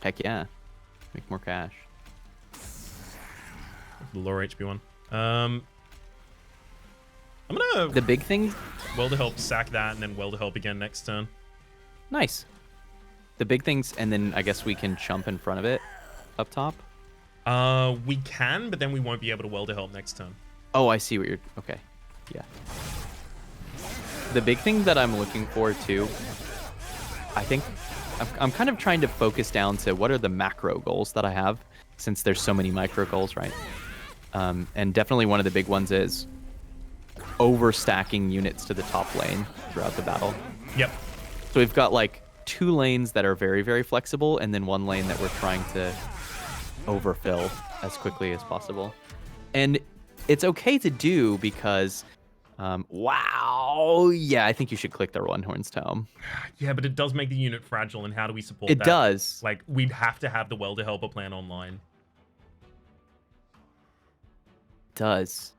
Heck yeah. Make more cash. The lower HP one. I'm gonna... The big thing... Welder help, sack that, and then welder help again next turn. Nice. The big things, and then I guess we can jump in front of it up top. We can, but then we won't be able to welder help next turn. Oh, I see what you're... Okay. Yeah. The big thing that I'm looking for, too, I think... I'm kind of trying to focus down to what are the macro goals that I have, since there's so many micro goals, right? And definitely one of the big ones is overstacking units to the top lane throughout the battle. Yep. So we've got like 2 lanes that are very, very flexible, and then 1 lane that we're trying to overfill as quickly as possible. And it's okay to do because, wow, yeah, I think you should click the One Horn's Tome. Yeah, but it does make the unit fragile, and how do we support it that? It does. Like, we'd have to have the welder helper plan online. It does.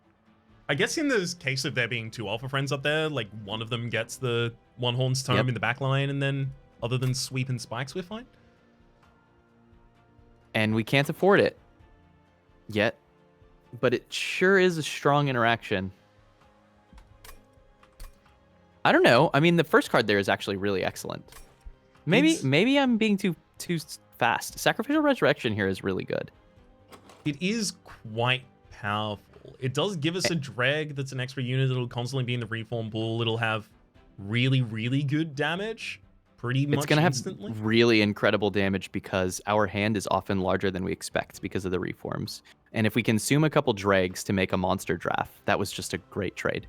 I guess in the case of there being 2 alpha friends up there, like, one of them gets the One Horn's Tome in the back line, and then other than sweep and spikes, we're fine. And we can't afford it yet, but it sure is a strong interaction. I don't know. I mean, the first card there is actually really excellent. Maybe I'm being too fast. Sacrificial Resurrection here is really good. It is quite powerful. It does give us a drag that's an extra unit that'll constantly be in the reform pool. It'll have really, really good damage pretty much instantly. It's going to have really incredible damage because our hand is often larger than we expect because of the reforms. And if we consume a couple drags to make a monster draft, that was just a great trade.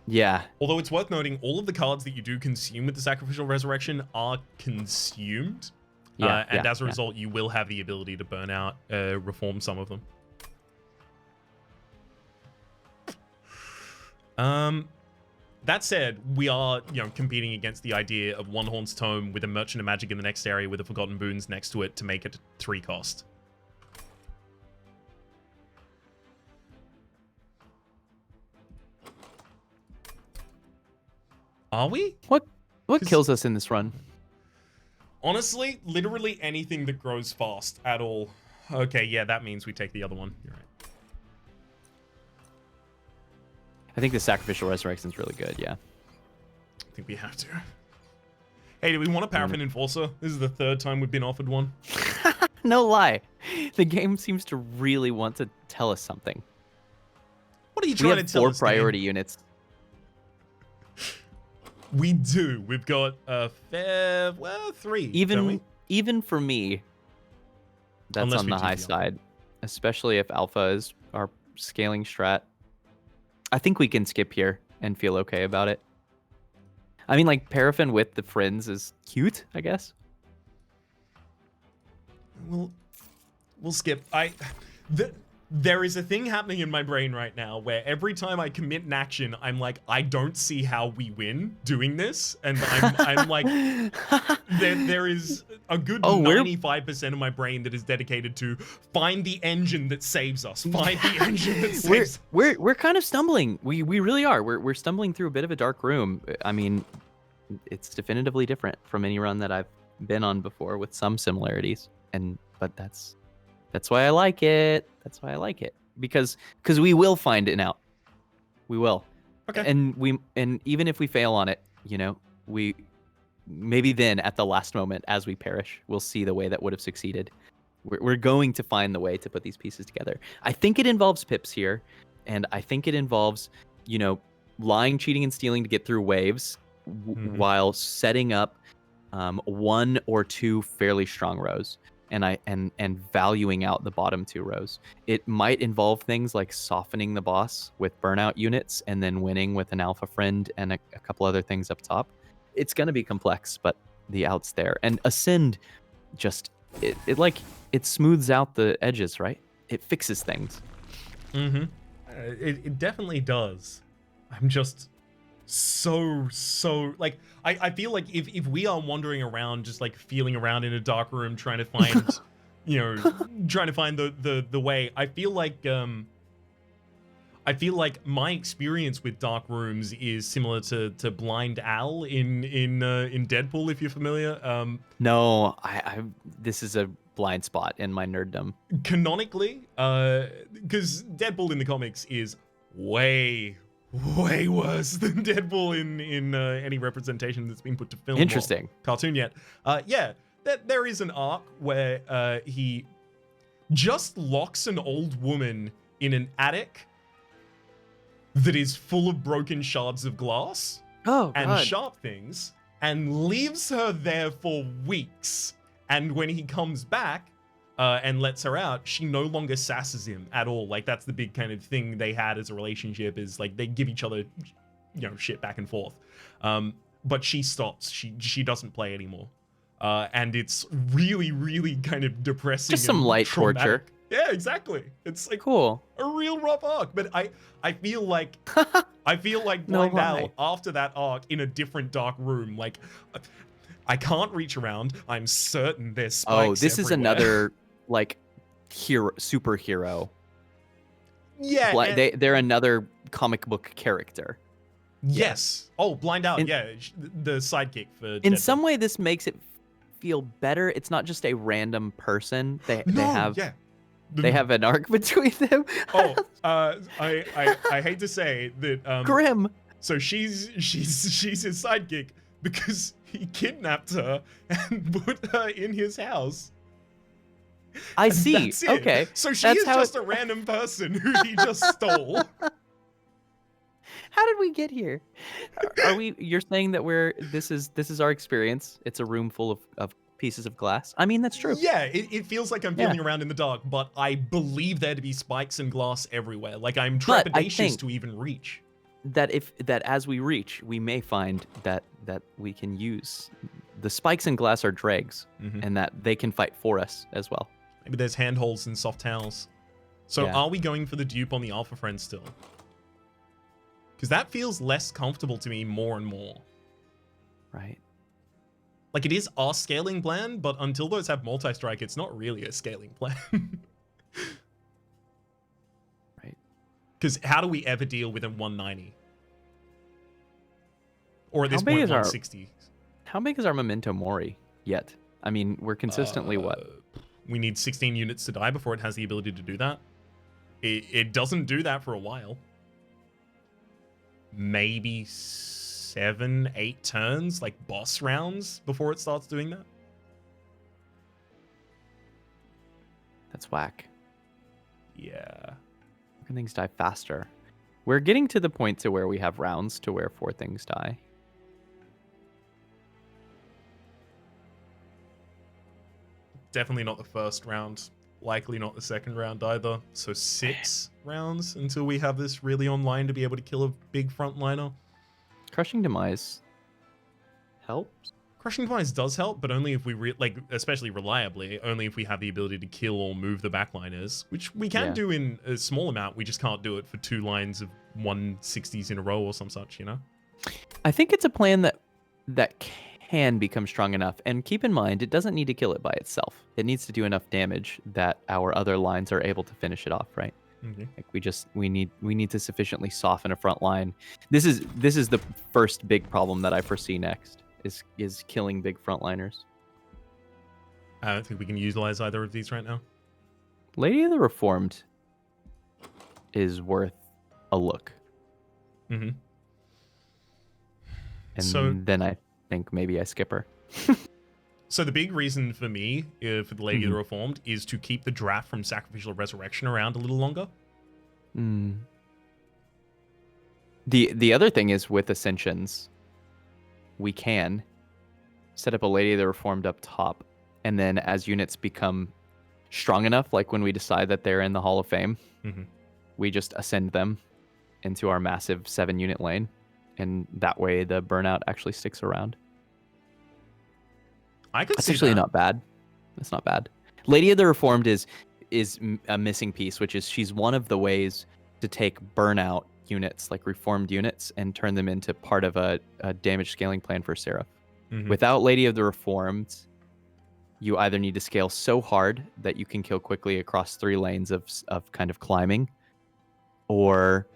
Yeah. Although it's worth noting, all of the cards that you do consume with the Sacrificial Resurrection are consumed. Yeah, and as a result, you will have the ability to burn out, reform some of them. That said, we are, competing against the idea of One Horn's Tome with a Merchant of Magic in the next area with the Forgotten Boons next to it to make it 3 cost. Are we? What kills us in this run? Honestly, literally anything that grows fast at all. Okay, yeah, that means we take the other one. You're right. I think the Sacrificial Resurrection is really good, yeah. I think we have to. Hey, do we want a Paraffin Enforcer? This is the 3rd time we've been offered one. No lie. The game seems to really want to tell us something. What are you trying to tell us? 4 priority units. We do. We've got a fair, 3. Even for me, that's Unless on the high side, especially if alpha is our scaling strat. I think we can skip here and feel okay about it. I mean, like, Paraffin with the friends is cute, I guess. We'll skip. There is a thing happening in my brain right now where every time I commit an action, I'm like, I don't see how we win doing this. And I'm like, there is a good 95% of my brain that is dedicated to find the engine that saves us. Find the engine that saves us. We're kind of stumbling. We really are. We're stumbling through a bit of a dark room. I mean, it's definitively different from any run that I've been on before with some similarities. But that's why I like it. That's why I like it. Because we will find it out. We will. Okay. And even if we fail on it, we maybe then at the last moment as we perish, we'll see the way that would have succeeded. We're going to find the way to put these pieces together. I think it involves pips here, and I think it involves, lying, cheating, and stealing to get through waves while setting up 1 or 2 fairly strong rows. and valuing out the bottom 2 rows. It might involve things like softening the boss with burnout units and then winning with an alpha friend and a couple other things up top. It's going to be complex, but the out's there. And Ascend just it smooths out the edges, right? It fixes things. It definitely does. I'm just so like I feel like if we are wandering around just like feeling around in a dark room trying to find trying to find the way, I feel like my experience with dark rooms is similar to Blind Al in Deadpool, if you're familiar. No, I this is a blind spot in my nerddom. Canonically, because Deadpool in the comics is way worse than Deadpool in any representation that's been put to film Interesting. or cartoon yet. There is an arc where he just locks an old woman in an attic that is full of broken shards of glass and sharp things, and leaves her there for weeks. And when he comes back and lets her out, she no longer sasses him at all. Like, that's the big kind of thing they had as a relationship, is like they give each other, shit back and forth. But she stops. She doesn't play anymore. And it's really, really kind of depressing. Just some light traumatic. torture. Yeah, exactly. It's like cool. A real rough arc. But I feel like Blind Al after that arc in a different dark room, like I can't reach around. I'm certain there's spikes this everywhere. is another like superhero. Yeah, they're another comic book character. Yes. Oh, Blind Al. Yeah, the sidekick for. In Deadpool. some way, this makes it feel better. It's not just a random person. They have an arc between them. I hate to say that. Grim. So she's his sidekick because he kidnapped her and put her in his house. I see. Okay. So she is just a random person who he just stole. How did we get here? Are we? You're saying that this is our experience. It's a room full of pieces of glass. I mean, that's true. Yeah, it feels like I'm feeling around in the dark, but I believe there to be spikes and glass everywhere. Like, I'm trepidatious to even reach. That as we reach, we may find that we can use the spikes and glass are dregs, and that they can fight for us as well. Maybe there's handholds and soft towels. So are we going for the dupe on the alpha friend still? Because that feels less comfortable to me more and more. Right. Like, it is our scaling plan, but until those have multi-strike, it's not really a scaling plan. Right. Because how do we ever deal with a 190? Or at this point, 160? How big is our Memento Mori yet? I mean, we're consistently what? We need 16 units to die before it has the ability to do that. It doesn't do that for a while. Maybe 7-8 turns, like boss rounds, before it starts doing that. That's whack. Yeah. Things die faster. We're getting to the point to where we have rounds to where 4 things die. Definitely not the first round. Likely not the second round either. So 6 rounds until we have this really online to be able to kill a big frontliner. Crushing Demise helps. Crushing Demise does help, but only if we especially reliably, only if we have the ability to kill or move the backliners, which we can do in a small amount. We just can't do it for 2 lines of 160s in a row or some such, you know? I think it's a plan that can become strong enough. And keep in mind, it doesn't need to kill it by itself. It needs to do enough damage that our other lines are able to finish it off, right? Mm-hmm. Like we need to sufficiently soften a front line. This is the first big problem that I foresee next is killing big frontliners. I don't think we can utilize either of these right now. Lady of the Reformed is worth a look. Mm-hmm. And then I think maybe I skip her. So the big reason for me, for the Lady of the Reformed, is to keep the draft from Sacrificial Resurrection around a little longer. The other thing is with Ascensions, we can set up a Lady of the Reformed up top And then as units become strong enough, like when we decide that they're in the Hall of Fame, we just ascend them into our massive 7-unit lane. And that way the burnout actually sticks around. I could That's see actually that. not bad. That's not bad. Lady of the Reformed is a missing piece, which is she's one of the ways to take burnout units, like reformed units, and turn them into part of a damage scaling plan for Seraph. Without Lady of the Reformed, you either need to scale so hard that you can kill quickly across 3 lanes of kind of climbing, or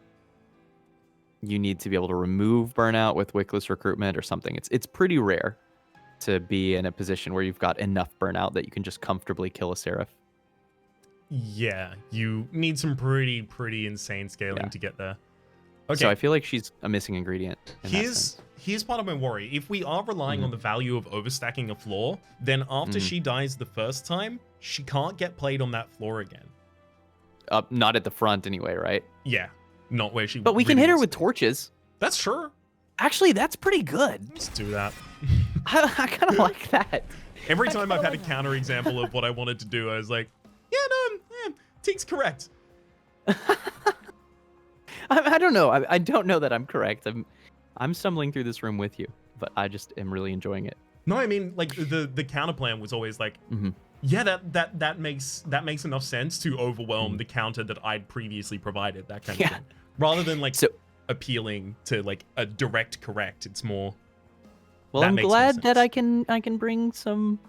you need to be able to remove burnout with wickless recruitment or something. It's pretty rare to be in a position where you've got enough burnout that you can just comfortably kill a Seraph. Yeah, you need some pretty insane scaling to get there. Okay. So I feel like she's a missing ingredient. Here's part of my worry. If we are relying on the value of overstacking a floor, then after she dies the first time, she can't get played on that floor again. Not at the front anyway, right? Yeah, not where she. But we can hit her with torches. That's true. Actually, that's pretty good. Let's do that. I kind of like that. Every time I've had a counter example of what I wanted to do, I was like, Teak's correct. I don't know. I don't know that I'm correct. I'm stumbling through this room with you, but I just am really enjoying it. No, I mean, like the counter plan was always like, yeah, that makes enough sense to overwhelm the counter that I'd previously provided, that kind of thing. Rather than like appealing to like a direct correct. It's more. Well, I'm glad that I can bring some,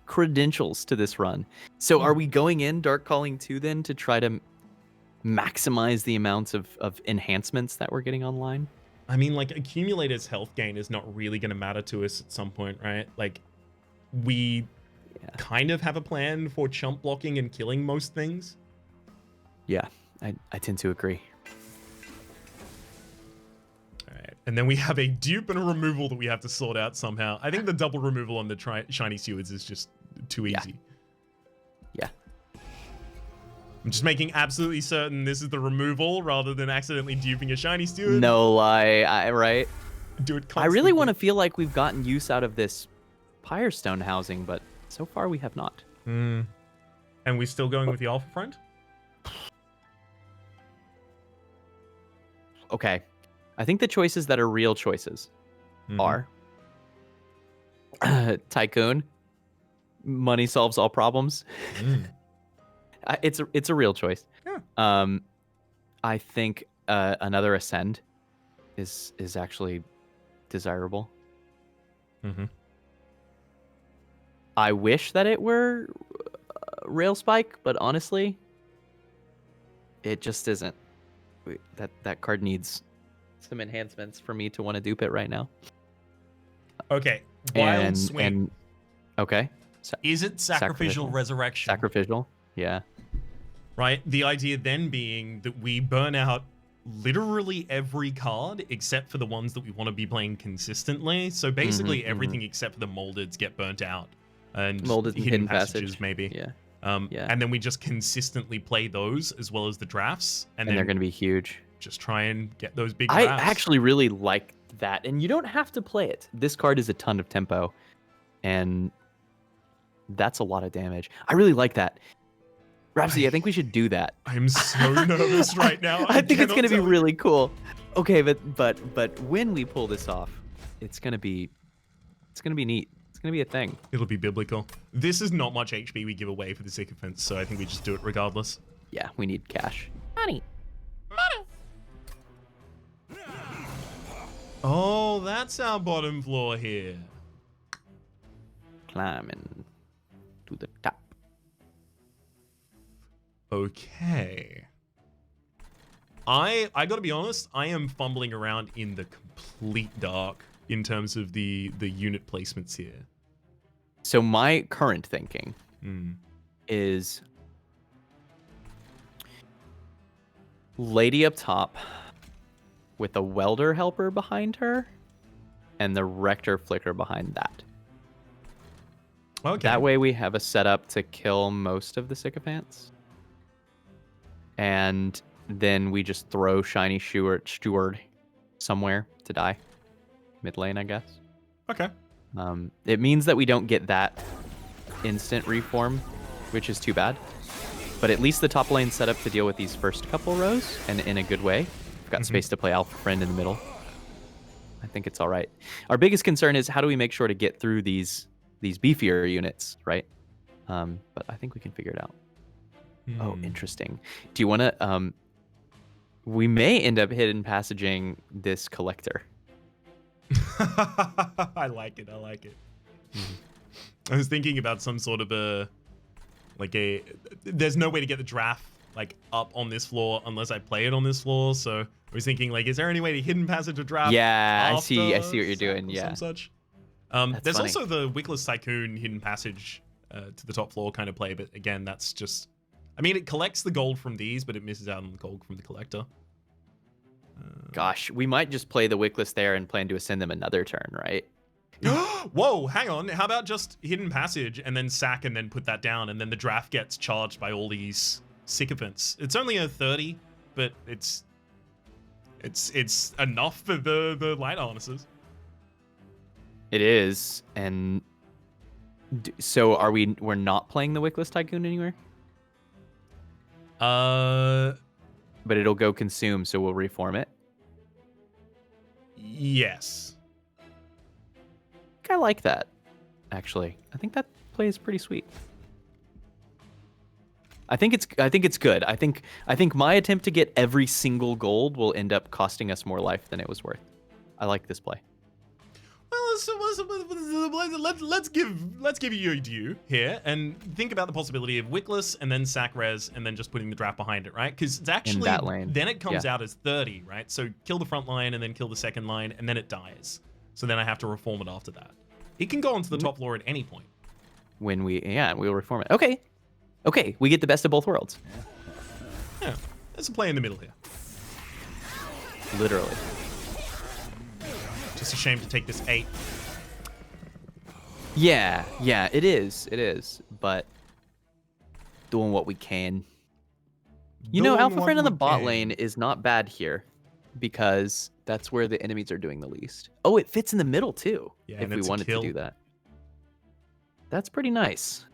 credentials to this run. So are we going in Dark Calling 2 then to try to maximize the amounts of enhancements that we're getting online? I mean, like, Accumulator's health gain is not really going to matter to us at some point, right? Like, we kind of have a plan for chump blocking and killing most things. Yeah, I tend to agree. Alright, and then we have a dupe and a removal that we have to sort out somehow. I think the double removal on the Shiny Stewards is just too easy. Yeah. I'm just making absolutely certain this is the removal rather than accidentally duping a Shiny Steward. No lie, right? Do it constantly. I really want to feel like we've gotten use out of this Pyrestone housing, but so far we have not. And we're still going with the Alpha Friend? Okay. I think the choices that are real choices are Tycoon. Money solves all problems. It's a real choice. Yeah. I think another Ascend is actually desirable. I wish that it were Rail Spike, but honestly, it just isn't. That card needs some enhancements for me to want to dupe it right now. Okay. Wild Swing. Okay. Is it Sacrificial Resurrection? Sacrificial, yeah. Right? The idea then being that we burn out literally every card except for the ones that we want to be playing consistently. So basically everything except for the moldeds get burnt out. And molded hidden passages, maybe. Yeah. And then we just consistently play those as well as the drafts. And then they're going to be huge. Just try and get those big drafts. I actually really like that. And you don't have to play it. This card is a ton of tempo. And that's a lot of damage. I really like that. Rhapsody, I think we should do that. I'm so nervous right now. I think it's going to be really cool. Okay, but when we pull this off, it's going to be neat. It's going to be a thing. It'll be biblical. This is not much HP we give away for the sycophants, so I think we just do it regardless. Yeah, we need cash. Money. Oh, that's our bottom floor here. Climbing to the top. Okay. I gotta be honest, I am fumbling around in the complete dark in terms of the unit placements here. So my current thinking is Lady up top with a welder helper behind her and the rector flicker behind that. Okay. That way we have a setup to kill most of the sycophants. And then we just throw Shiny Steward somewhere to die. Mid lane, I guess. Okay. It means that we don't get that instant reform, which is too bad. But at least the top lane's set up to deal with these first couple rows, and in a good way. We've got space to play Alpha Friend in the middle. I think it's all right. Our biggest concern is how do we make sure to get through these beefier units, right? But I think we can figure it out. Oh, interesting. Do you want to... we may end up hidden passaging this collector. I like it. I like it. I was thinking about some sort of there's no way to get the draft like up on this floor unless I play it on this floor. So I was thinking like, is there any way to hidden passage a draft? Yeah, I see what you're doing. Yeah. Some such. funny. There's also the Wickless Tycoon hidden passage to the top floor kind of play, but again, that's just, I mean, it collects the gold from these, but it misses out on the gold from the collector. Gosh, we might just play the Wickless there and plan to ascend them another turn, right? Whoa, hang on. How about just hidden passage and then sack and then put that down, and then the draft gets charged by all these sycophants. It's only a 30, but it's enough for the light harnesses. It is, and so we're not playing the Wickless Tycoon anywhere? But it'll go consume, so we'll reform it. Yes. I like that, actually. I think that play is pretty sweet. I think it's good. I think my attempt to get every single gold will end up costing us more life than it was worth. I like this play. Well, let's give you your due here and think about the possibility of Wickless and then sack res and then just putting the draft behind it, right? Because it's actually in that lane. Then it comes out as 30, right? So kill the front line and then kill the second line and then it dies. So then I have to reform it after that. It can go onto the top floor at any point. When we'll reform it. Okay, we get the best of both worlds. Yeah, there's a play in the middle here. Literally. Just a shame to take this 8. Yeah, it is. But doing what we can. You know, Alpha Friend on the bot lane is not bad here because that's where the enemies are doing the least. Oh, it fits in the middle too. Yeah, if we wanted to do that. That's pretty nice.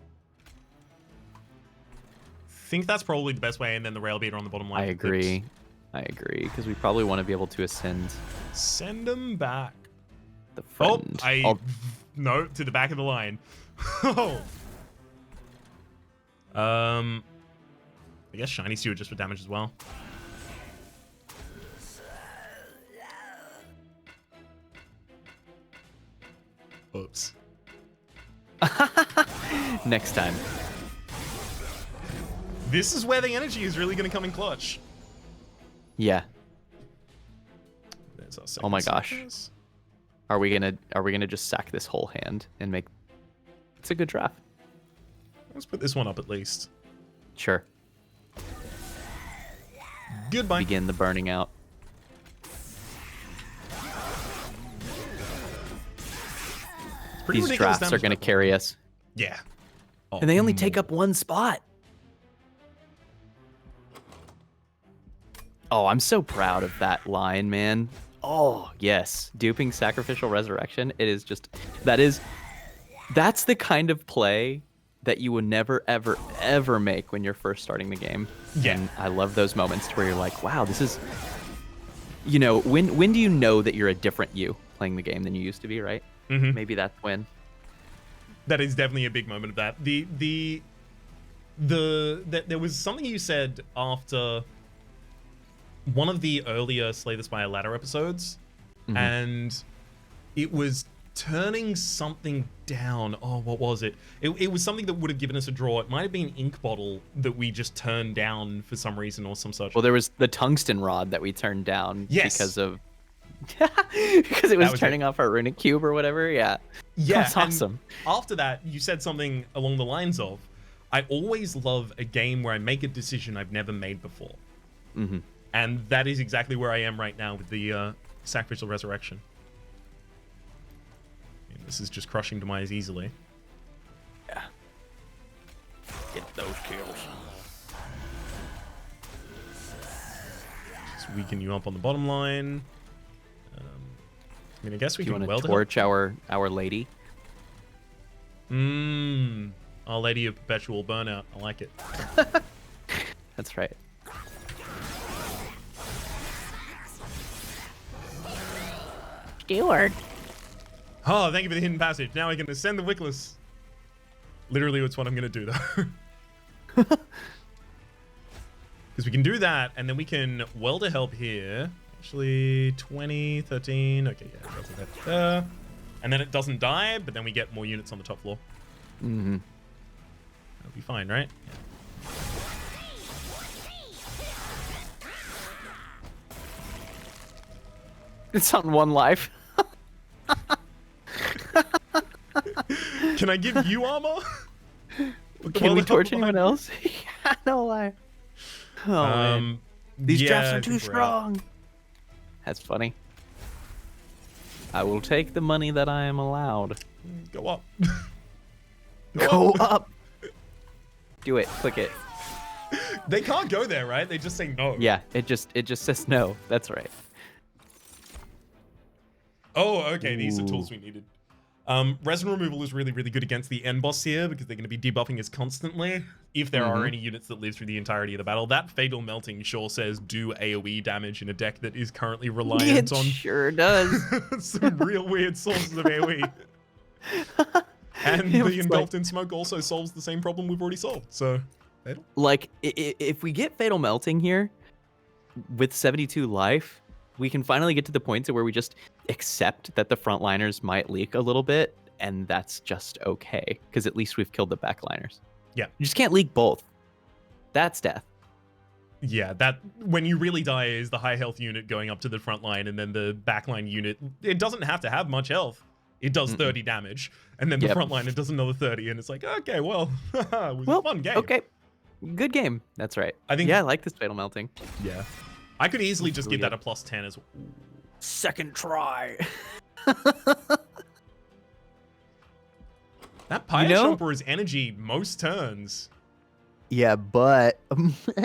Think that's probably the best way, and then the rail beater on the bottom line. I agree, because we probably want to be able to ascend. Send them back. The friend. No, to the back of the line. I guess Shiny Steward just for damage as well. Oops. Next time. This is where the energy is really going to come in clutch. Yeah. There's our oh my gosh. Seconds. Are we gonna just sack this whole hand and make? It's a good draft. Let's put this one up at least. Sure. Goodbye. Begin the burning out. These drafts are gonna carry us. Yeah. Oh, and they only take up one spot. Oh, I'm so proud of that line, man. Oh, yes. Duping Sacrificial Resurrection. It is just... That's the kind of play that you would never, ever, ever make when you're first starting the game. Yeah. And I love those moments where you're like, wow, this is... You know, when do you know that you're a different you playing the game than you used to be, right? Mm-hmm. Maybe that's when. That is definitely a big moment of that. There was something you said after one of the earlier Slay the Spire ladder episodes, and it was turning something down. Oh, what was it? It was something that would have given us a draw. It might have been Ink Bottle that we just turned down for some reason or some such. Well, there was the Tungsten Rod that we turned down because of... because it was turning off our Runic Cube or whatever. Yeah. That's awesome. After that, you said something along the lines of, I always love a game where I make a decision I've never made before. Mm-hmm. And that is exactly where I am right now with the Sacrificial Resurrection. And this is just crushing demise easily. Yeah. Get those kills. Just weaken you up on the bottom line. I mean, I guess we can want weld to torch our lady. Our Lady of Perpetual Burnout. I like it. That's right. Steward. Oh, thank you for the hidden passage. Now I can ascend the Wickless. Literally, it's what I'm going to do, though. Because we can do that, and then we can welder help here. Actually, 20, 13. Okay, yeah, that's that there. And then it doesn't die, but then we get more units on the top floor. Mm-hmm. That'll be fine, right? Yeah. It's on 1 life. Can I give you armor? Can we torch anyone else? Yeah, no lie. Oh, man. These drafts are too strong. That's funny. I will take the money that I am allowed. Go up. Go up. Do it. Click it. They can't go there, right? They just say no. Yeah, it just says no. That's right. Oh, okay. These are tools we needed. Resin removal is really, really good against the end boss here because they're going to be debuffing us constantly if there are any units that live through the entirety of the battle. That Fatal Melting sure says do AoE damage in a deck that is currently reliant on... It sure does. some real weird sources of AoE. And the Engulfed in Smoke also solves the same problem we've already solved, so... Fatal? Like, if we get Fatal Melting here with 72 life, we can finally get to the point where we just accept that the frontliners might leak a little bit, and that's just okay, because at least we've killed the backliners. Yeah. You just can't leak both. That's death. Yeah, that when you really die is the high health unit going up to the front line, and then the backline unit, it doesn't have to have much health. It does 30 damage, and then the front line, it does another 30, and it's like, okay, well, it was a fun game. Okay. Good game. That's right. I like this Fatal Melting. Yeah. I could easily just give that a +10 as well. Second try. That Pyre Chomper is energy most turns. Yeah, but...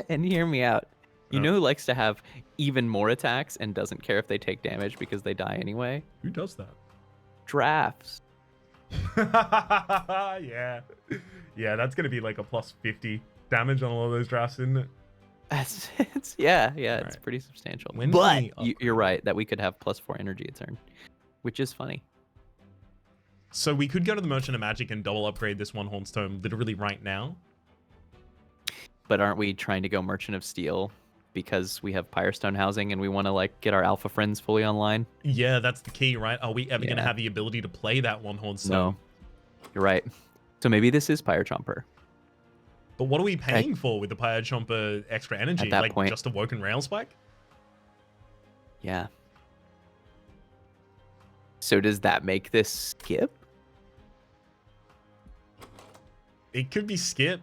and hear me out. You know who likes to have even more attacks and doesn't care if they take damage because they die anyway? Who does that? Drafts. Yeah. Yeah, that's going to be like a +50 damage on all of those drafts, isn't it? It's it's pretty substantial. But you're right that we could have +4 energy a turn, which is funny. So we could go to the Merchant of Magic and double upgrade this one Hornstone literally right now. But aren't we trying to go Merchant of Steel because we have Pyrestone housing and we want to like get our alpha friends fully online? Yeah, that's the key, right? Are we ever going to have the ability to play that one Hornstone? No, you're right. So maybe this is Pyre Chomper. But what are we paying for with the Pyre Chomper extra energy? At that like point, just a Woken Rail Spike? Yeah. So does that make this skip? It could be skip.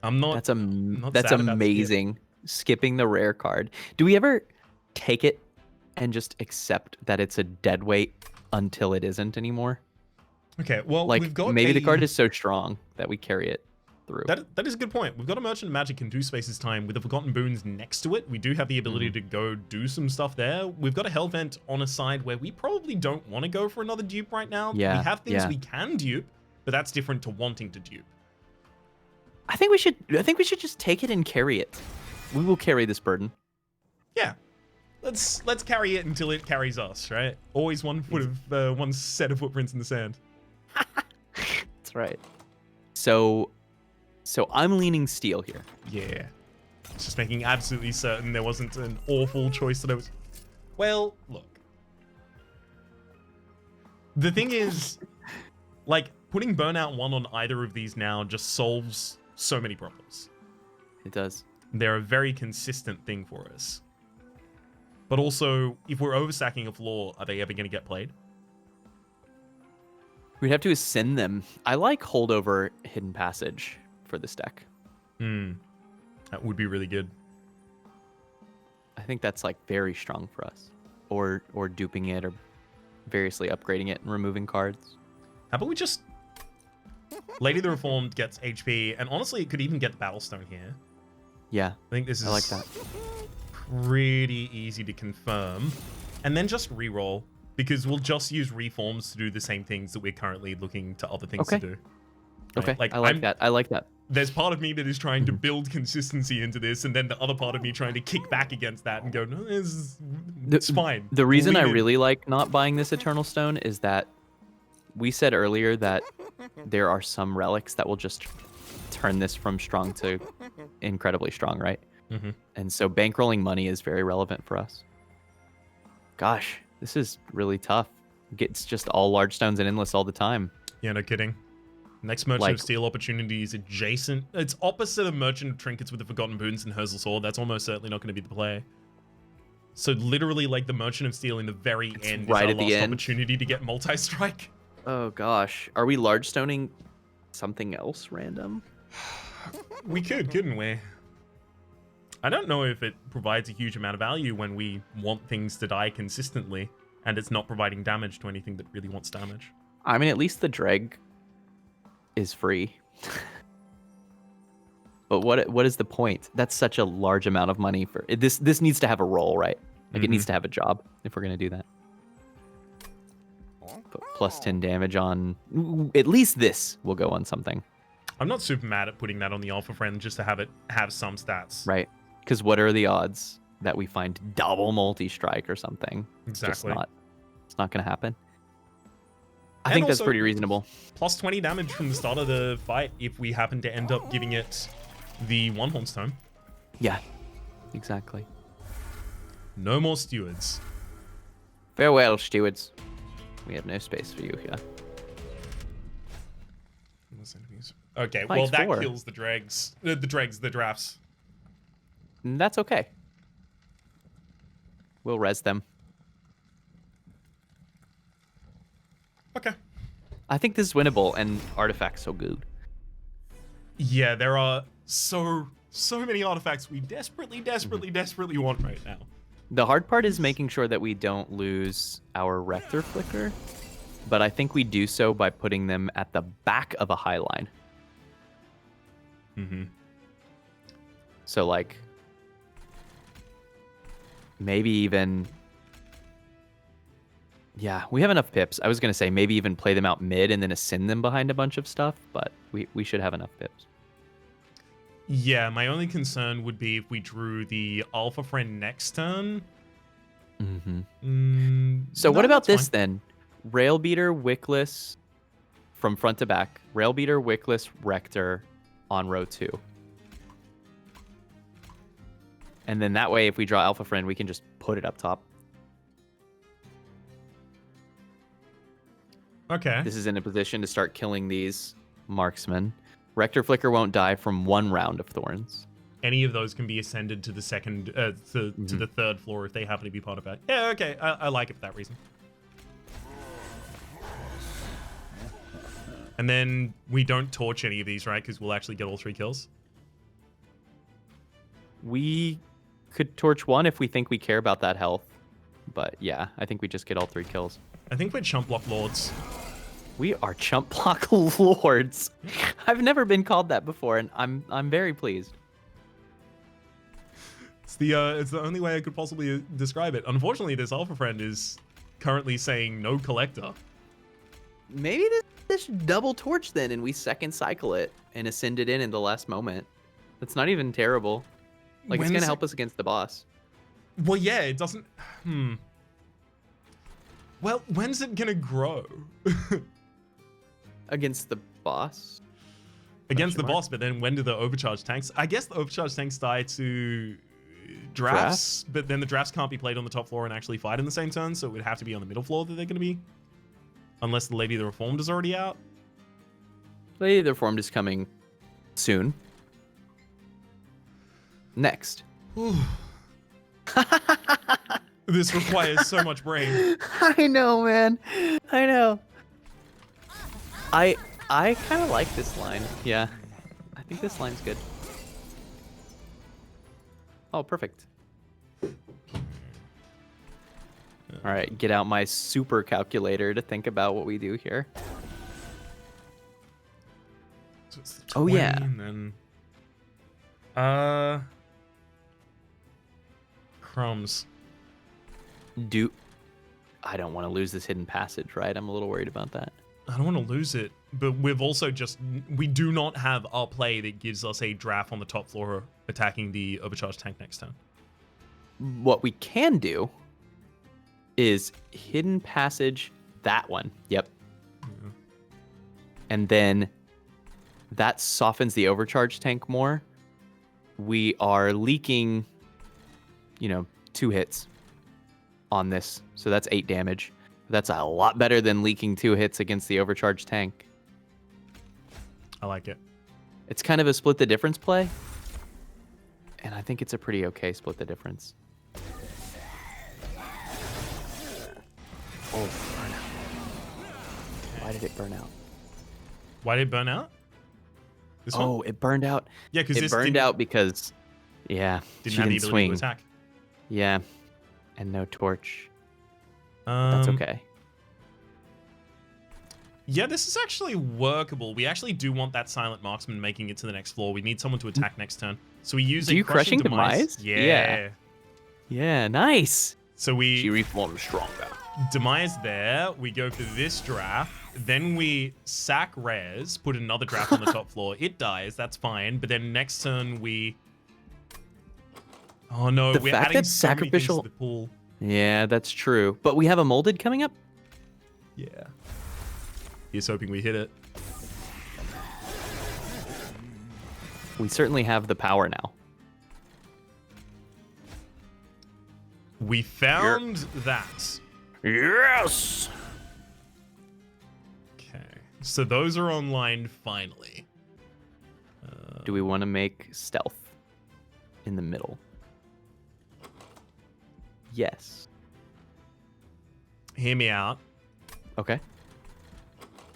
I'm not. That's amazing. Skipping the rare card. Do we ever take it and just accept that it's a dead weight until it isn't anymore? Okay, well, like, we've got maybe the card is so strong that we carry it through. That is a good point. We've got a Merchant of Magic in 2 spaces time with the Forgotten Boons next to it. We do have the ability to go do some stuff there. We've got a Hellvent on a side where we probably don't want to go for another dupe right now. Yeah, we have things we can dupe, but that's different to wanting to dupe. I think we should just take it and carry it. We will carry this burden. Yeah. Let's carry it until it carries us, right? Always one set of footprints in the sand. That's right. So I'm leaning steel here. Yeah. Just making absolutely certain there wasn't an awful choice that I was... Well, look. The thing is, like, putting Burnout 1 on either of these now just solves so many problems. It does. They're a very consistent thing for us. But also, if we're overstacking a floor, are they ever going to get played? We'd have to ascend them. I like Holdover Hidden Passage for this deck. That would be really good. I think that's like very strong for us. Or duping it or variously upgrading it and removing cards. How about we just... Lady of the Reformed gets HP, and honestly, it could even get the Battlestone here. Yeah, I think this is... I like that. Pretty easy to confirm. And then just reroll. Because we'll just use reforms to do the same things that we're currently looking to other things Okay. to do. Okay, Like, I like that. I like that. There's part of me that is trying to build consistency into this, and then the other part of me trying to kick back against that and go, no, it's fine. The reason I Lean in. really like not buying this Eternal Stone is that we said earlier that there are some relics that will just turn this from strong to incredibly strong, right? Mm-hmm. And so bankrolling money is very relevant for us. Gosh, this is really tough. It's just all large stones and endless all the time. Yeah, no kidding. Next Merchant of Steel opportunity is adjacent. It's opposite of Merchant of Trinkets with the Forgotten Boons and Herzl Sword. That's almost certainly not going to be the play. So literally, like, the Merchant of Steel in the very end right is our at the last end. opportunity to get multi-strike. Oh gosh, are we large stoning something else random? We could, couldn't we? I don't know if it provides a huge amount of value when we want things to die consistently, and it's not providing damage to anything that really wants damage. I mean, at least the Dreg is free. But what is the point? That's such a large amount of money for this. This needs to have a role, right? Like it needs to have a job if we're gonna do that. But plus 10 damage on at least this will go on something. I'm not super mad at putting that on the Alpha Friend just to have it have some stats. Right. Because what are the odds that we find double multi-strike or something? Exactly. It's not gonna happen. I And think that's also, pretty reasonable. Plus 20 damage from the start of the fight if we happen to end up giving it the One Horn Stone. Yeah, exactly. No more stewards. Farewell, stewards. We have no space for you here. Okay, Nice, well that 4. kills the dregs. The drafts. And that's okay. We'll res them. Okay. I think this is winnable, and artifacts so good. Yeah, there are so many artifacts we desperately want right now. The hard part is making sure that we don't lose our Rector Flicker, but I think we do so by putting them at the back of a high line. Mm-hmm. So, like, maybe even... Yeah, we have enough pips. I was going to say maybe even play them out mid and then ascend them behind a bunch of stuff, but we should have enough pips. Yeah, my only concern would be if we drew the Alpha Friend next turn. Mm-hmm. So what about this then? Railbeater, Wickless from front to back. Railbeater, Wickless, Rector on row 2. And then that way, if we draw Alpha Friend, we can just put it up top. Okay. This is in a position to start killing these marksmen. Rector Flicker won't die from 1 round of Thorns. Any of those can be ascended to the second, to the third floor if they happen to be part of that. Yeah, okay, I like it for that reason. And then we don't torch any of these, right? Because we'll actually get all 3 kills. We could torch 1 if we think we care about that health. But yeah, I think we just get all 3 kills. I think we're chump block lords. We are chump block lords. I've never been called that before, and I'm very pleased. It's the only way I could possibly describe it. Unfortunately, this Alpha Friend is currently saying no collector. Maybe this double torch then, and we second cycle it and ascend it in the last moment. That's not even terrible. Like, it's gonna help us against the boss. Well, yeah, it doesn't. Well, when's it gonna grow? Against the boss? Against the boss, but then when do the overcharge tanks? I guess the overcharge tanks die to drafts, but then the drafts can't be played on the top floor and actually fight in the same turn, so it would have to be on the middle floor that they're gonna be. Unless the Lady of the Reformed is already out. Lady of the Reformed is coming soon. Next. This requires so much brain. I know, man. I know. I kind of like this line. Yeah. I think this line's good. Oh, perfect. All right, get out my super calculator to think about what we do here. So it's the 20, Oh, yeah. And then, crumbs. I don't want to lose this hidden passage, right? I'm a little worried about that. I don't want to lose it, but we've also we do not have our play that gives us a draft on the top floor attacking the overcharged tank next turn. What we can do is hidden passage that one. Yep. Yeah. And then that softens the overcharge tank more. We are leaking, 2 hits on this. So that's 8 damage. That's a lot better than leaking 2 hits against the overcharged tank. I like it. It's kind of a split the difference play. And I think it's a pretty okay split the difference. Oh, burn out. Why did it burn out? Why did it burn out? This one? Oh, it burned out. Yeah, because it burned out because, she didn't have the didn't ability swing. to attack. Yeah, and no torch. That's okay. Yeah, this is actually workable. We actually do want that silent marksman making it to the next floor. We need someone to attack next turn. So we use a crushing demise. Yeah. Yeah, nice. So she reforms stronger. Demise there. We go for this draft. Then we sack rares, put another draft on the top floor. It dies. That's fine. But then next turn we... Oh no, we're adding so many things to the pool. Yeah, that's true. But we have a molded coming up? Yeah. He's hoping we hit it. We certainly have the power now. We found that. Yes! Okay. So those are online finally. Do we want to make stealth in the middle? Yes. Hear me out. Okay.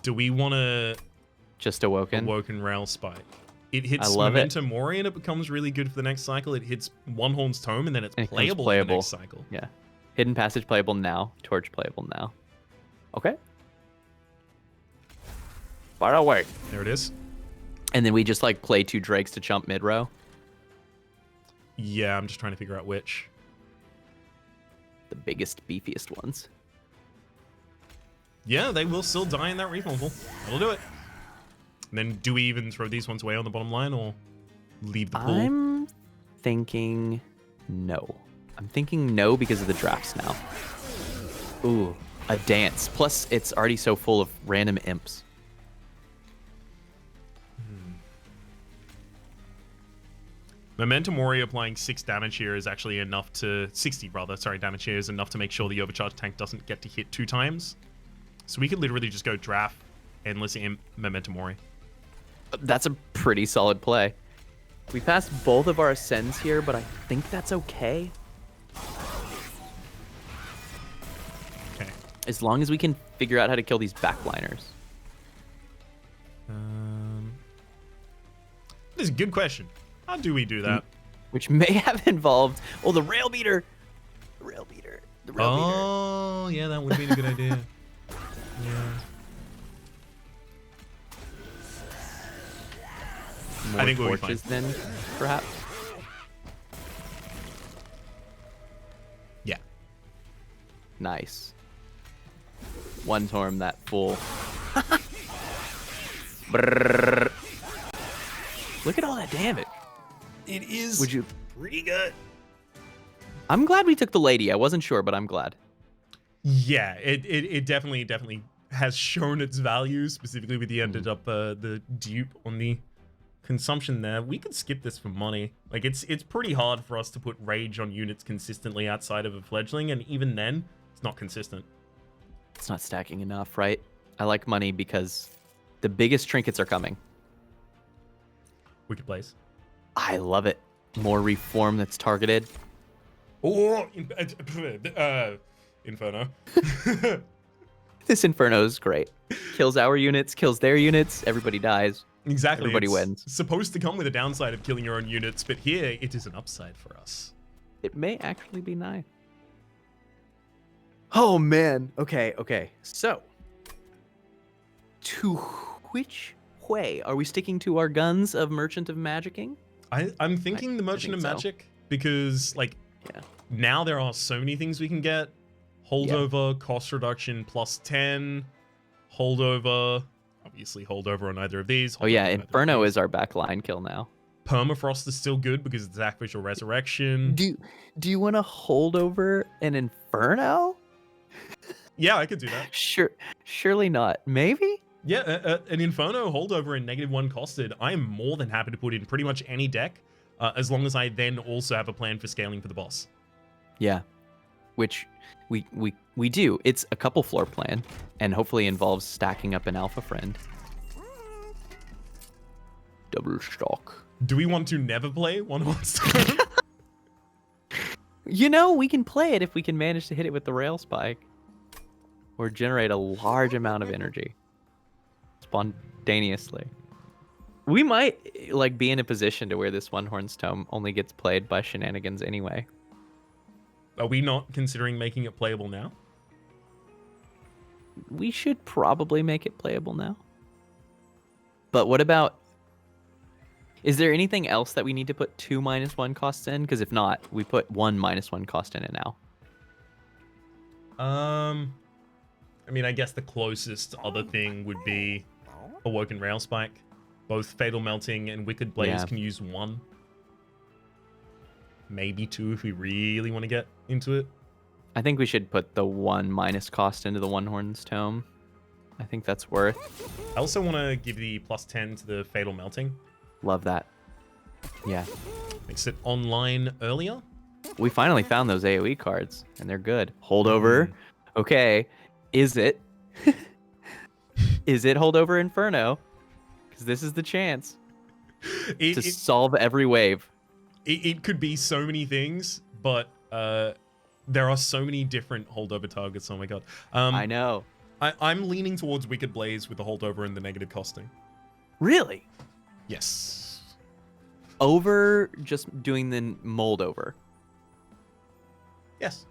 Do we want to... Just Awoken? Awoken Rail Spike. It hits love Memento Mori and it becomes really good for the next cycle. It hits One Horn's Tome and then it's playable for the next cycle. Yeah. Hidden Passage playable now. Torch playable now. Okay. Far away. There it is. And then we just play 2 Drakes to chump mid row. Yeah, I'm just trying to figure out which. The biggest, beefiest ones. Yeah, they will still die in that reform pool. That'll do it. And then do we even throw these ones away on the bottom line or leave the pool? I'm thinking no. I'm thinking no because of the drafts now. Ooh, a dance. Plus, it's already so full of random imps. Memento Mori applying 6 damage here is actually enough to... 60, rather. Sorry, damage here is enough to make sure the overcharged tank doesn't get to hit 2 times. So we could literally just go draft Endless Imp Memento Mori. That's a pretty solid play. We passed both of our ascends here, but I think that's okay. Okay. As long as we can figure out how to kill these backliners. This is a good question. How do we do that? Which may have involved... Oh, the rail beater! The rail beater. The rail beater. Oh, yeah, that would be a good idea. Yeah. More I think we'll be torches fine. then, perhaps? Yeah. Nice. One torm that fool. Brrr. Look at all that damage. It is Would you... pretty good. I'm glad we took the lady. I wasn't sure, but I'm glad. Yeah, it definitely has shown its value, specifically with the ended up the dupe on the consumption there. We could skip this for money. Like, it's pretty hard for us to put rage on units consistently outside of a fledgling, and even then, it's not consistent. It's not stacking enough, right? I like money because the biggest trinkets are coming. Wicked Place. I love it. More reform that's targeted. Or Inferno. This Inferno is great. Kills our units, kills their units, everybody dies. Exactly. Everybody it's wins. Supposed to come with a downside of killing your own units, but here it is an upside for us. It may actually be nice. Oh man. Okay. So, to which way are we sticking to our guns of Merchant of Magicking? I'm thinking the Merchant of Magic because, like, Yeah. now there are so many things we can get. Holdover, cost reduction +10. Holdover, obviously holdover on either of these. Oh yeah, Inferno is our backline kill now. Permafrost is still good because it's Sacrificial Resurrection. Do you want to hold over an Inferno? Yeah, I could do that. Surely not. Maybe? Yeah, an Inferno holdover and -1 costed, I am more than happy to put in pretty much any deck, as long as I then also have a plan for scaling for the boss. Yeah, which we do. It's a couple floor plan, and hopefully involves stacking up an alpha friend. Double stock. Do we want to never play one horse? You know, we can play it if we can manage to hit it with the rail spike, or generate a large amount of energy spontaneously. We might like be in a position to where this One Horn's Tome only gets played by shenanigans anyway. Are we not considering making it playable now? We should probably make it playable now. But what about... Is there anything else that we need to put 2 -1 costs in? Because if not, we put 1 -1 cost in it now. I mean, I guess the closest other thing would be Awoken Rail Spike. Both Fatal Melting and Wicked Blaze can use 1. Maybe 2 if we really want to get into it. I think we should put the 1 minus cost into the One Horn's Tome. I think that's worth. I also want to give the +10 to the Fatal Melting. Love that. Yeah. Makes it online earlier. We finally found those AoE cards, and they're good. Holdover. Okay. Is it? Is it Holdover Inferno? Because this is the chance to solve every wave. It could be so many things, but there are so many different holdover targets. Oh my god. I know. I'm leaning towards Wicked Blaze with the holdover and the negative costing. Really? Yes. Over just doing the mold over. Yes.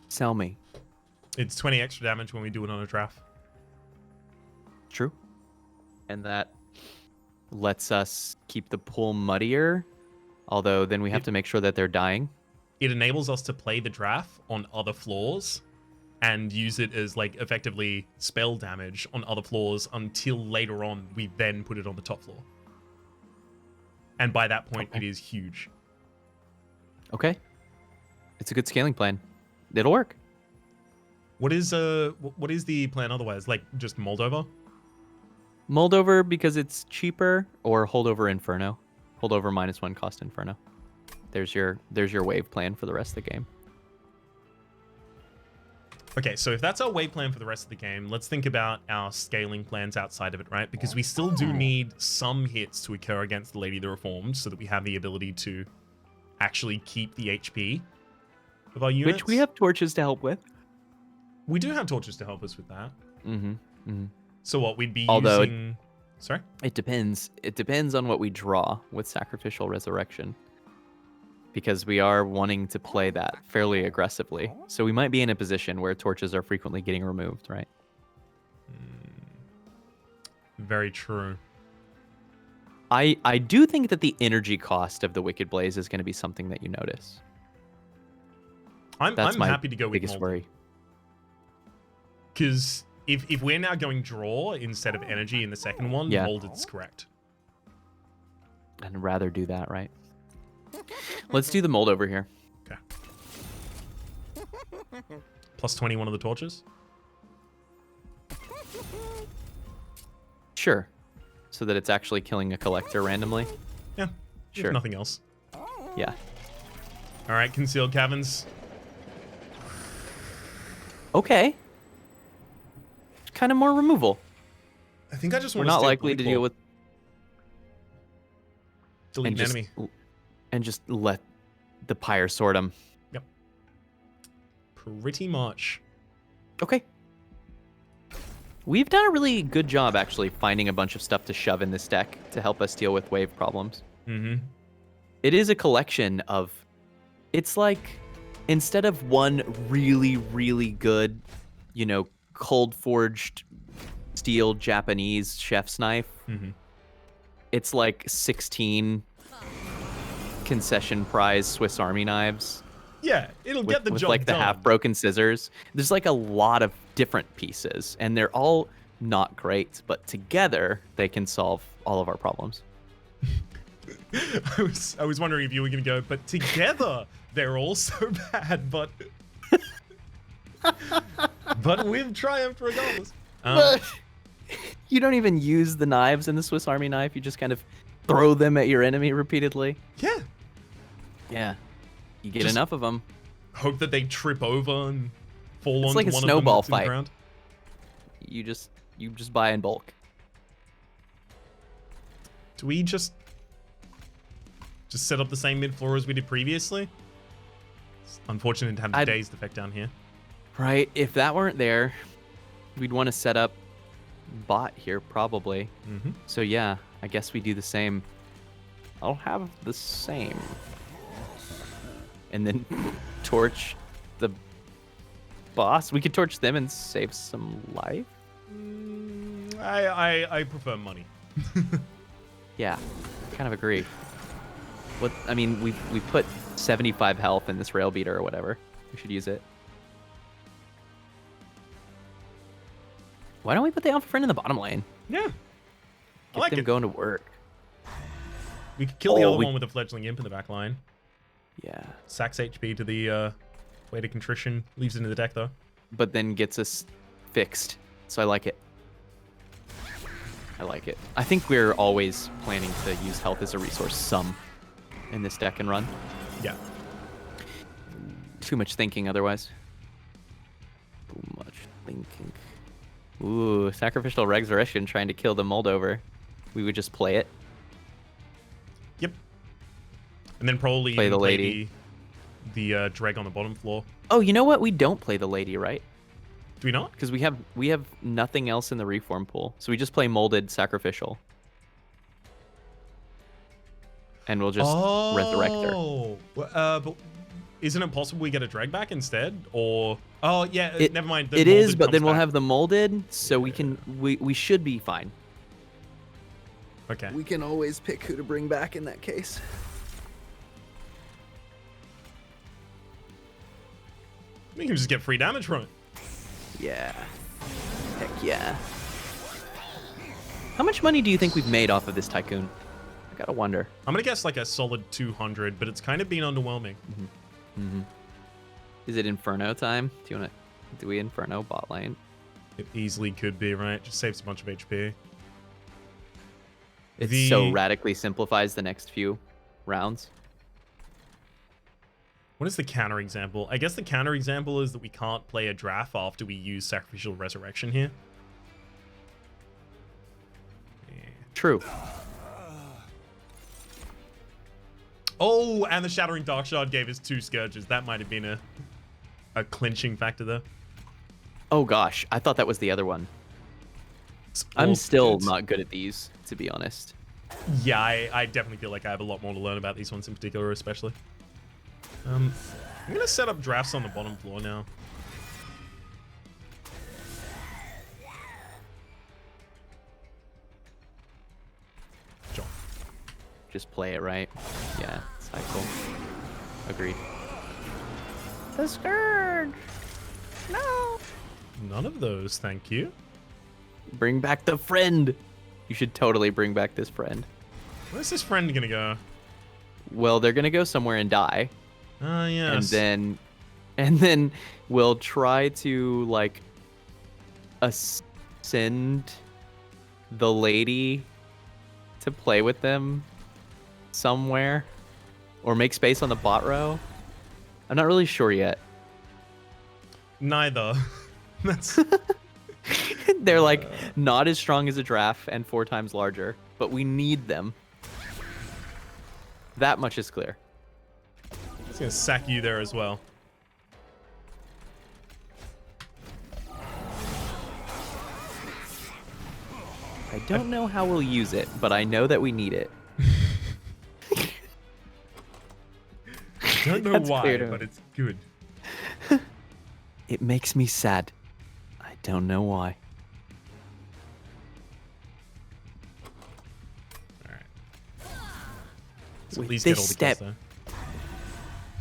Sell me. It's 20 extra damage when we do it on a draft. True. And that lets us keep the pool muddier. Although then we have to make sure that they're dying. It enables us to play the draft on other floors and use it as like effectively spell damage on other floors until later on we then put it on the top floor. And by that point, it is huge. Okay. It's a good scaling plan. It'll work. What is the plan otherwise? Like just Moldover? Moldover because it's cheaper, or Holdover Inferno. Holdover -1 cost Inferno. There's your wave plan for the rest of the game. Okay, so if that's our wave plan for the rest of the game, let's think about our scaling plans outside of it, right? Because we still do need some hits to occur against the Lady of the Reformed so that we have the ability to actually keep the HP of our units. Which we have torches to help with. We do have torches to help us with that. Mm-hmm. Mm-hmm. So what we'd be Although using... Sorry? It depends. It depends on what we draw with Sacrificial Resurrection. Because we are wanting to play that fairly aggressively. So we might be in a position where torches are frequently getting removed, right? Very true. I do think that the energy cost of the Wicked Blaze is going to be something that you notice. I'm happy to go with biggest worry. Because if we're now going draw instead of energy in the second one, Molded's correct. I'd rather do that, right? Let's do the mold over here. Okay. +20 one of the torches? Sure. So that it's actually killing a collector randomly? Yeah. Sure. If nothing else. Yeah. Alright, concealed caverns. Okay. Kind of more removal. I think I just We're want to not likely to deal with... delete an enemy. And just let the pyre sort them. Yep. Pretty much. Okay. We've done a really good job, actually, finding a bunch of stuff to shove in this deck to help us deal with wave problems. Mm-hmm. It is a collection of... It's like, instead of one really, really good, you know, cold-forged steel Japanese chef's knife, it's like 16... concession prize Swiss Army knives Yeah, it'll get the with job like the done. half-broken scissors. There's like a lot of different pieces, and they're all not great, but together they can solve all of our problems. I was wondering if you were gonna go, but together they're all so bad, but but we've triumphed regardless. You don't even use the knives in the Swiss Army knife. You just kind of throw them at your enemy repeatedly. Yeah. Yeah. You get Just enough of them. Hope that they trip over and fall It's onto like a one snowball of them fight. the ground. You just buy in bulk. Do we just set up the same mid floor as we did previously? It's unfortunate to have the dazed effect down here. Right. If that weren't there, we'd want to set up bot here probably. Mm-hmm. So yeah, I guess we do the same. I'll have the same. And then torch the boss. We could torch them and save some life. I prefer money. Yeah, kind of agree. What I mean, we put 75 health in this rail beater or whatever. We should use it. Why don't we put the Alpha Friend in the bottom lane? Yeah. Get them going to work. We could kill the other one with a fledgling imp in the back line. Yeah. Sacks HP to the way to contrition. Leaves it in the deck though. But then gets us fixed. So I like it. I like it. I think we're always planning to use health as a resource some in this deck and run. Yeah. Too much thinking otherwise. Too much thinking. Ooh, Sacrificial Resurrection trying to kill the Moldover. We would just play it. Yep. And then probably play the lady. The dreg on the bottom floor. Oh, you know what? We don't play the lady, right? Do we not? Because we have nothing else in the reform pool. So we just play molded Sacrificial. And we'll just resurrect her. But isn't it possible we get a drag back instead? Or yeah, never mind. It is, but then we'll have the molded, so we should be fine. Okay. We can always pick who to bring back in that case. We can just get free damage from it. Yeah. Heck yeah. How much money do you think we've made off of this Tycoon? I gotta wonder. I'm gonna guess like a solid 200, but it's kind of been underwhelming. Is it Inferno time? Do we Inferno bot lane? It easily could be, right? Just saves a bunch of HP. It so radically simplifies the next few rounds. What is the counter example? I guess the counter example is that we can't play a draft after we use Sacrificial Resurrection here. Yeah. True. Oh, and the Shattering Dark Shard gave us 2 Scourges. That might have been a clinching factor there. Oh gosh, I thought that was the other one. I'm still not good at these, to be honest. Yeah, I definitely feel like I have a lot more to learn about these ones in particular, especially. I'm gonna set up drafts on the bottom floor now. John. Just play it right. Yeah, cycle. Agreed. The Scourge! No! None of those, thank you. Bring back the friend! You should totally bring back this friend. Where's this friend gonna go? Well, they're gonna go somewhere and die. Ah, yes. And then we'll try to like ascend the lady to play with them somewhere, or make space on the bot row. I'm not really sure yet. Neither. That's they're like not as strong as a draft and 4 times larger, but we need them. That much is clear. It's gonna sack you there as well. I don't know how we'll use it, but I know that we need it. I don't know why, but it's good. It makes me sad. I don't know why. Alright. So at least this get all the step, kills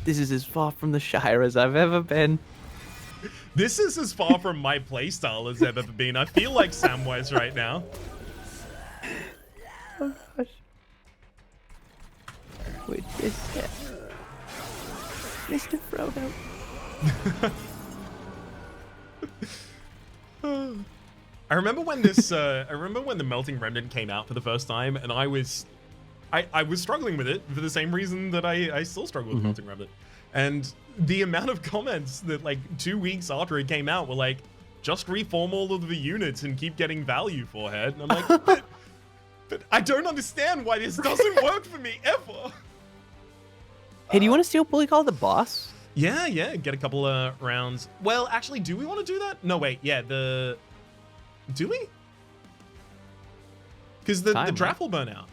This is as far from the Shire as I've ever been. This is as far from my playstyle as I've ever been. I feel like Samwise right now. Oh gosh. Which is it? Mr. Frodo. I remember when this. I remember when the Melting Remnant came out for the first time, and I was struggling with it for the same reason that I still struggle with Melting Remnant. And the amount of comments that like 2 weeks after it came out were like, just reform all of the units and keep getting value for head. And I'm like, but I don't understand why this doesn't work for me ever. Hey, do you want to steal Bully Call the boss? Yeah, get a couple of rounds. Well, actually, do we want to do that? No, wait, yeah, do we? Because the draft will burn out.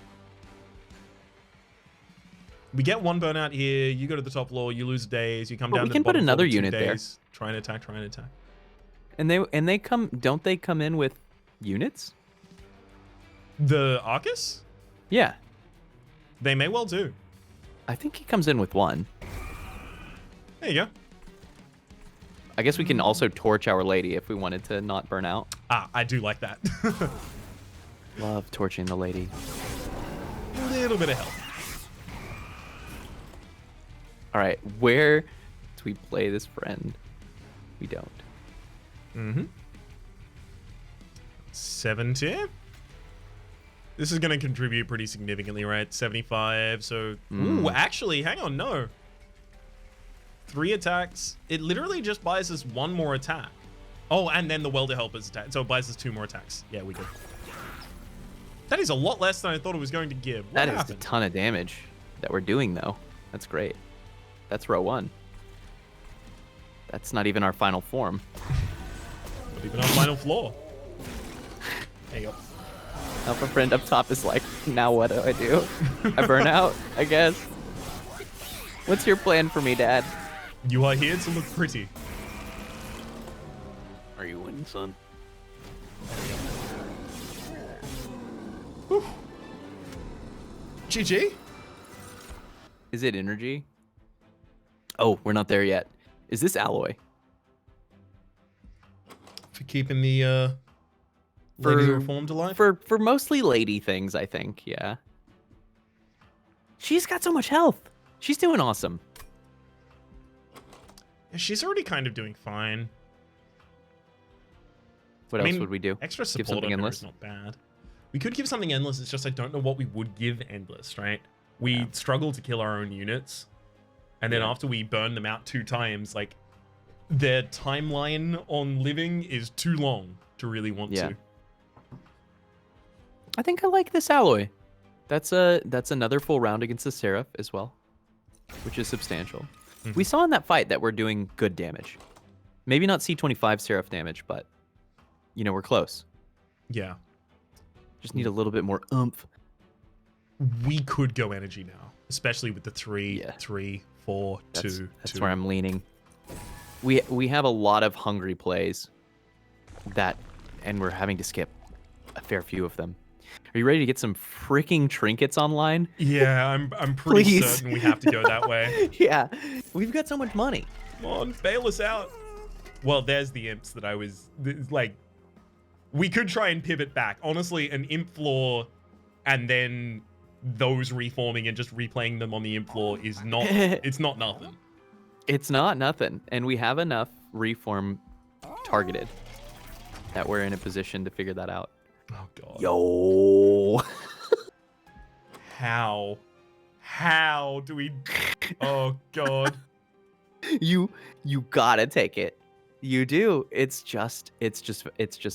We get one burnout here, you go to the top floor, you lose days, you come down to the bottom floor. We can put another unit there. Try and attack. And they come, don't they come in with units? The Arcus? Yeah. They may well do. I think he comes in with one. There you go. I guess we can also torch Our Lady if we wanted to not burn out. Ah, I do like that. Love torching the lady. A little bit of help. All right, where do we play this friend? We don't. 70. This is going to contribute pretty significantly, right? 75. So, ooh, actually, hang on, no. 3 attacks. It literally just buys us 1 more attack. Oh, and then the Welder Helper's attack. So it buys us 2 more attacks. Yeah, we good. That is a lot less than I thought it was going to give. What happened? Is a ton of damage that we're doing, though. That's great. That's row 1. That's not even our final form. Not even our final floor. There you go. Alpha friend up top is like, now what do I do? I burn out, I guess. What's your plan for me, Dad? You are here to look pretty. Are you winning, son? Whew. GG? Is it energy? Oh, we're not there yet. Is this alloy? For keeping the lady reformed alive? For mostly lady things, I think, yeah. She's got so much health. She's doing awesome. Yeah, she's already kind of doing fine. What else would we do? Extra support on her is not bad. We could give something endless, it's just I don't know what we would give endless, right? We struggle to kill our own units. And then after we burn them out 2 times, like, their timeline on living is too long to really want to. I think I like this alloy. That's another full round against the Seraph as well, which is substantial. We saw in that fight that we're doing good damage. Maybe not C25 Seraph damage, but, you know, we're close. Yeah. Just need a little bit more oomph. We could go energy now, especially with the 3, 3, 4, 2. That's where I'm leaning. We have a lot of hungry plays and we're having to skip a fair few of them. Are you ready to get some freaking trinkets online? Yeah, I'm pretty certain we have to go that way. Yeah, we've got so much money. Come on, bail us out. Well, there's the imps that I was like. We could try and pivot back. Honestly, an imp floor and then those reforming and just replaying them on the imp floor is not. It's not nothing. It's not nothing, and we have enough reform targeted that we're in a position to figure that out. Oh god. Yo. How do we? Oh god. You gotta take it. You do. It's just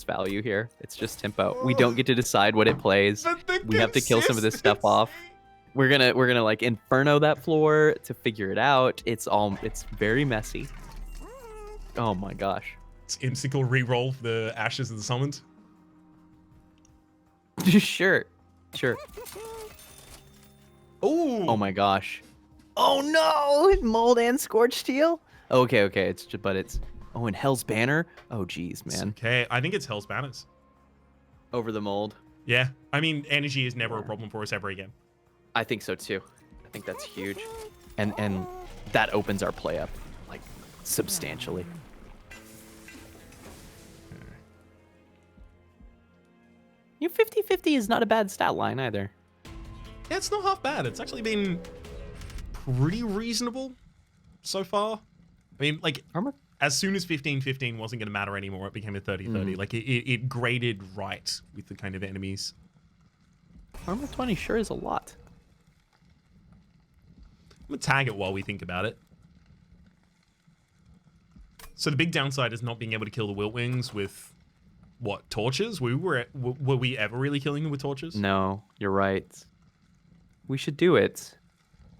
value here. It's just tempo. We don't get to decide what it plays. We have to kill some of this stuff off. We're gonna like inferno that floor to figure it out. It's very messy. Oh my gosh. It's Imsicle reroll for the Ashes of the Summoned. Sure. Oh my gosh. Oh no! Mold and Scorched Steel? Okay. Oh, and Hell's Banner? Oh geez, man. It's okay, I think it's Hell's Banners. Over the mold. Yeah. I mean, energy is never a problem for us ever again. I think so too. I think that's huge. And that opens our play up like substantially. You 50-50 is not a bad stat line either. Yeah, it's not half bad. It's actually been pretty reasonable so far. I mean, like, as soon as 15-15 wasn't going to matter anymore, it became a 30-30. Like, it graded right with the kind of enemies. Armor 20 sure is a lot. I'm going to tag it while we think about it. So the big downside is not being able to kill the Wiltwings with, what, torches? Were we ever really killing them with torches? No, you're right. We should do it.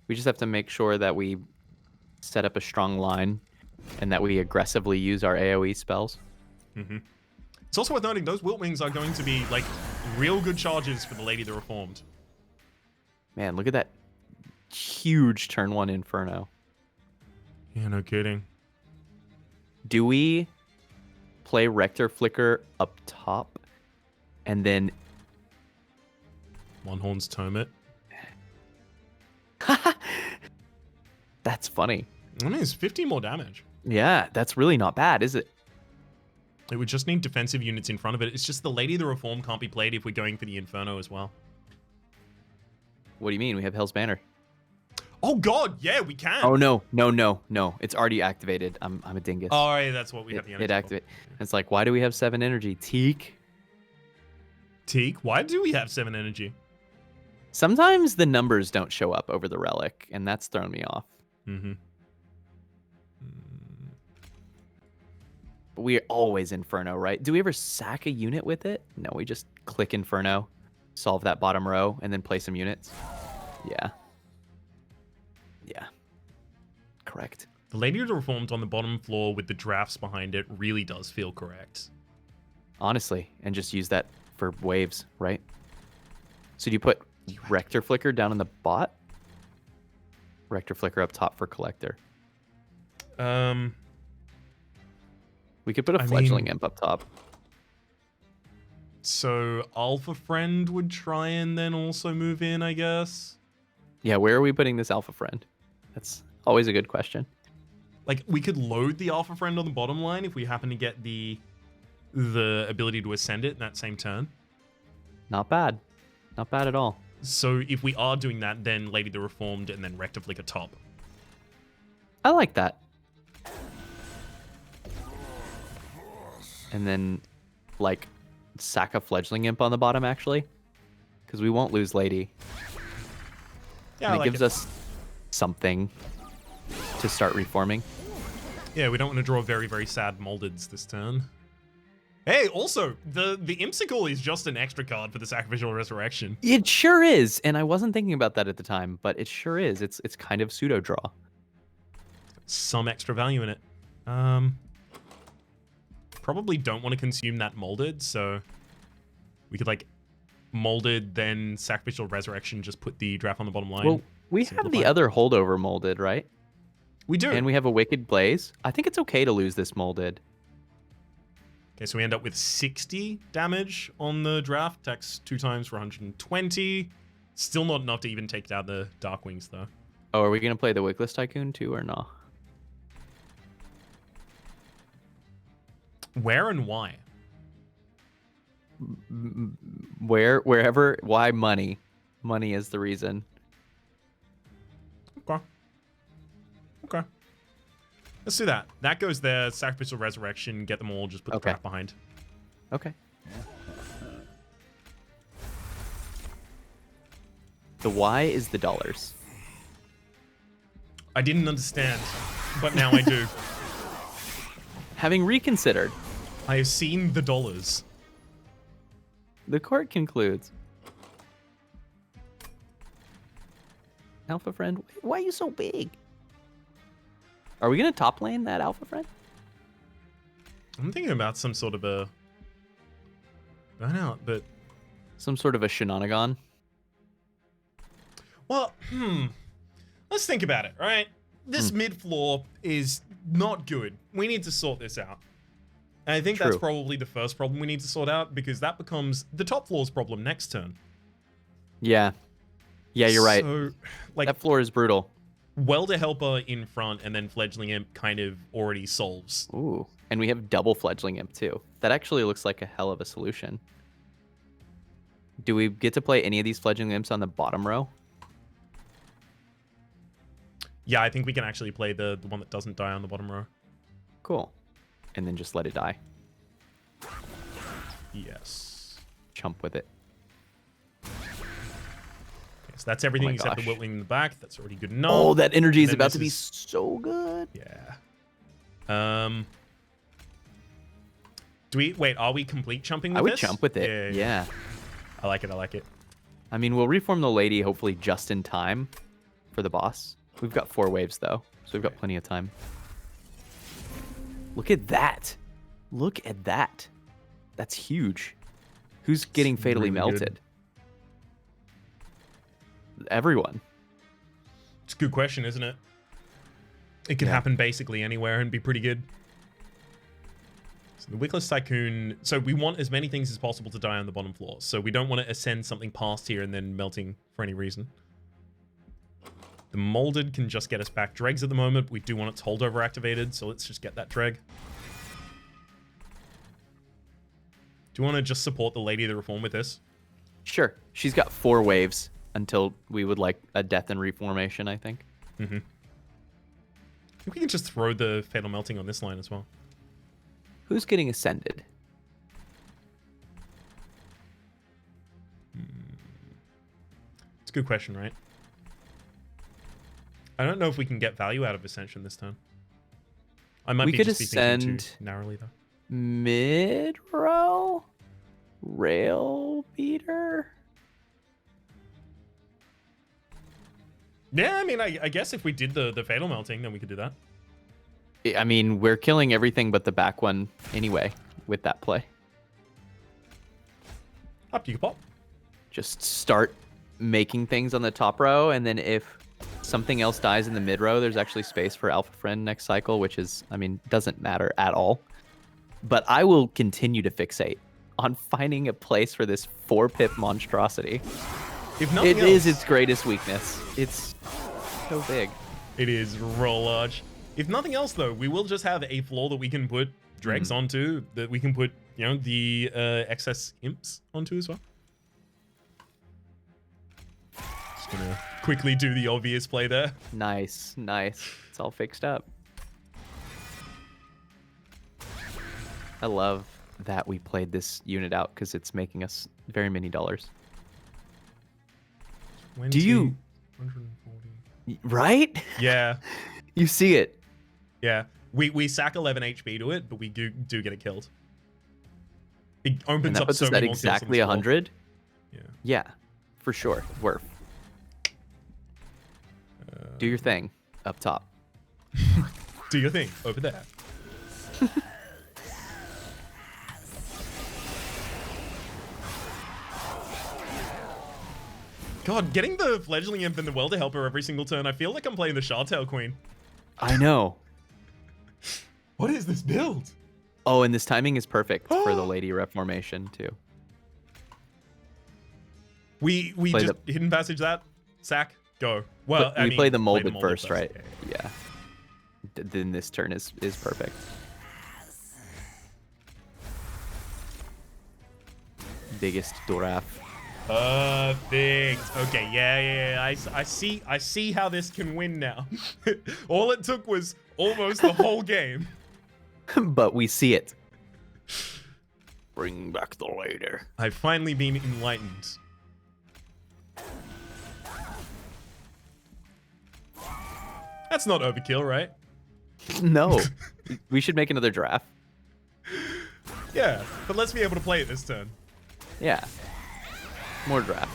We just have to make sure that we set up a strong line and that we aggressively use our AoE spells. Mm-hmm. It's also worth noting those Wiltwings are going to be, like, real good charges for the Lady the Reformed. Man, look at that huge turn 1 Inferno. Yeah, no kidding. Do we play Rector Flicker up top and then... One Horn's Tome it. That's funny. I mean, it's 50 more damage. Yeah, that's really not bad, is it? It would just need defensive units in front of it. It's just the Lady of the Reform can't be played if we're going for the Inferno as well. What do you mean? We have Hell's Banner. Oh god, yeah, we can. Oh no. It's already activated. I'm a dingus. Oh, yeah, that's what we have the energy It activated. It's like, why do we have 7 energy? Teak? Teak? Why do we have 7 energy? Sometimes the numbers don't show up over the relic, and that's thrown me off. Mm-hmm. But we're always Inferno, right? Do we ever sack a unit with it? No, we just click Inferno, solve that bottom row, and then play some units. Yeah. Yeah. Correct. The Lady of the Reformed on the bottom floor with the drafts behind it really does feel correct. Honestly, and just use that for waves, right? So do you put Rector Flicker down in the bot? Rector Flicker up top for Collector. We could put a Fledgling Imp up top. So Alpha Friend would try and then also move in, I guess. Yeah, where are we putting this Alpha Friend? That's always a good question. Like, we could load the Alpha Friend on the bottom line if we happen to get the ability to ascend it in that same turn. Not bad. Not bad at all. So if we are doing that, then Lady the Reformed and then Rector Flicker top. I like that. And then, like, sack a Fledgling Imp on the bottom, actually. Because we won't lose Lady. Yeah, and it gives us something to start reforming. Yeah, we don't want to draw very, very sad Moldeds this turn. Hey, also, the Imsicle is just an extra card for the Sacrificial Resurrection. It sure is, and I wasn't thinking about that at the time, but it sure is. It's kind of pseudo draw. Some extra value in it. Probably don't want to consume that Molded, so we could, like, Molded, then Sacrificial Resurrection, just put the draft on the bottom line. Well, we have the other holdover Molded, right? We do. And we have a Wicked Blaze. I think it's okay to lose this Molded. Okay, so we end up with 60 damage on the draft. Attacks 2 times for 120. Still not enough to even take down the Darkwings, though. Oh, are we going to play the Wickless Tycoon too, or no? Where and why? Wherever. Why money? Money is the reason. Okay. Okay. Let's do that. That goes there. Sacrificial Resurrection. Get them all. Just put the draft behind. Okay. The why is the dollars. I didn't understand, but now I do. Having reconsidered, I have seen the dollars. The court concludes. Alpha Friend, why are you so big? Are we going to top lane that Alpha Friend? I'm thinking about some sort of a burnout, but... Some sort of a shenanigan? Well, let's think about it, right? This mid-floor is not good. We need to sort this out. And I think that's probably the first problem we need to sort out, because that becomes the top floor's problem next turn. Yeah. Yeah, you're right. So, like, that floor is brutal. Welder Helper in front and then Fledgling Imp kind of already solves. Ooh, and we have double Fledgling Imp too. That actually looks like a hell of a solution. Do we get to play any of these Fledgling Imps on the bottom row? Yeah, I think we can actually play the one that doesn't die on the bottom row. Cool. And then just let it die. Yes. Chump with it. Okay, so that's everything except the Wiltling in the back. That's already good enough. Oh, that energy is about to be so good. Yeah. Do we wait? Are we complete chumping with I would this? chump with it. Yeah. I like it. I like it. I mean, we'll reform the lady hopefully just in time for the boss. We've got 4 waves though, so we've got plenty of time. Look at that. Look at that. That's huge. Who's getting fatally really melted? Everyone. It's a good question, isn't it? It can happen basically anywhere and be pretty good. So the Wickless Tycoon... So we want as many things as possible to die on the bottom floor. So we don't want to ascend something past here and then melting for any reason. The Molded can just get us back dregs at the moment. We do want its holdover activated, so let's just get that dreg. Do you want to just support the Lady of the Reform with this? Sure. She's got 4 waves until we would like a death and reformation, I think. Mm-hmm. I think we can just throw the Fatal Melting on this line as well. Who's getting ascended? It's a good question, right? I don't know if we can get value out of Ascension this turn. I might be just be thinking too narrowly, though. Mid row? Rail beater? Yeah, I mean, I guess if we did the Fatal Melting, then we could do that. I mean, we're killing everything but the back one anyway with that play. Up to you, Pop. Just start making things on the top row, and then if something else dies in the mid row, there's actually space for Alpha Friend next cycle, which is, I mean, doesn't matter at all. But I will continue to fixate on finding a place for this 4-pip monstrosity. If nothing else, is its greatest weakness. It's so big. It is real large. If nothing else, though, we will just have a floor that we can put dregs onto, that we can put, you know, the excess imps onto as well. Just gonna quickly do the obvious play there. Nice, nice. It's all fixed up. I love that we played this unit out because it's making us very many dollars. 20, Do you... 140. Right? Yeah. You see it. Yeah. We sack 11 HP to it, but we do get it killed. It opens up so many more kills on exactly this floor. 100? Yeah. Yeah, for sure. Worth. Do your thing up top. Do your thing over there. God, getting the Fledgling Imp and the Welder Helper every single turn, I feel like I'm playing the Shartail Queen. I know. What is this build? Oh, and this timing is perfect for the Lady Reformation, too. We just hidden passage that? Sack? Go. Well, we play the molded first, right? Yeah. Then this turn is perfect. Biggest giraffe. Perfect. Okay, yeah. I see how this can win now. All it took was almost the whole game. But we see it. Bring back the lady. I've finally been enlightened. That's not overkill, right? No. We should make another draft. Yeah, but let's be able to play it this turn. Yeah. More draft.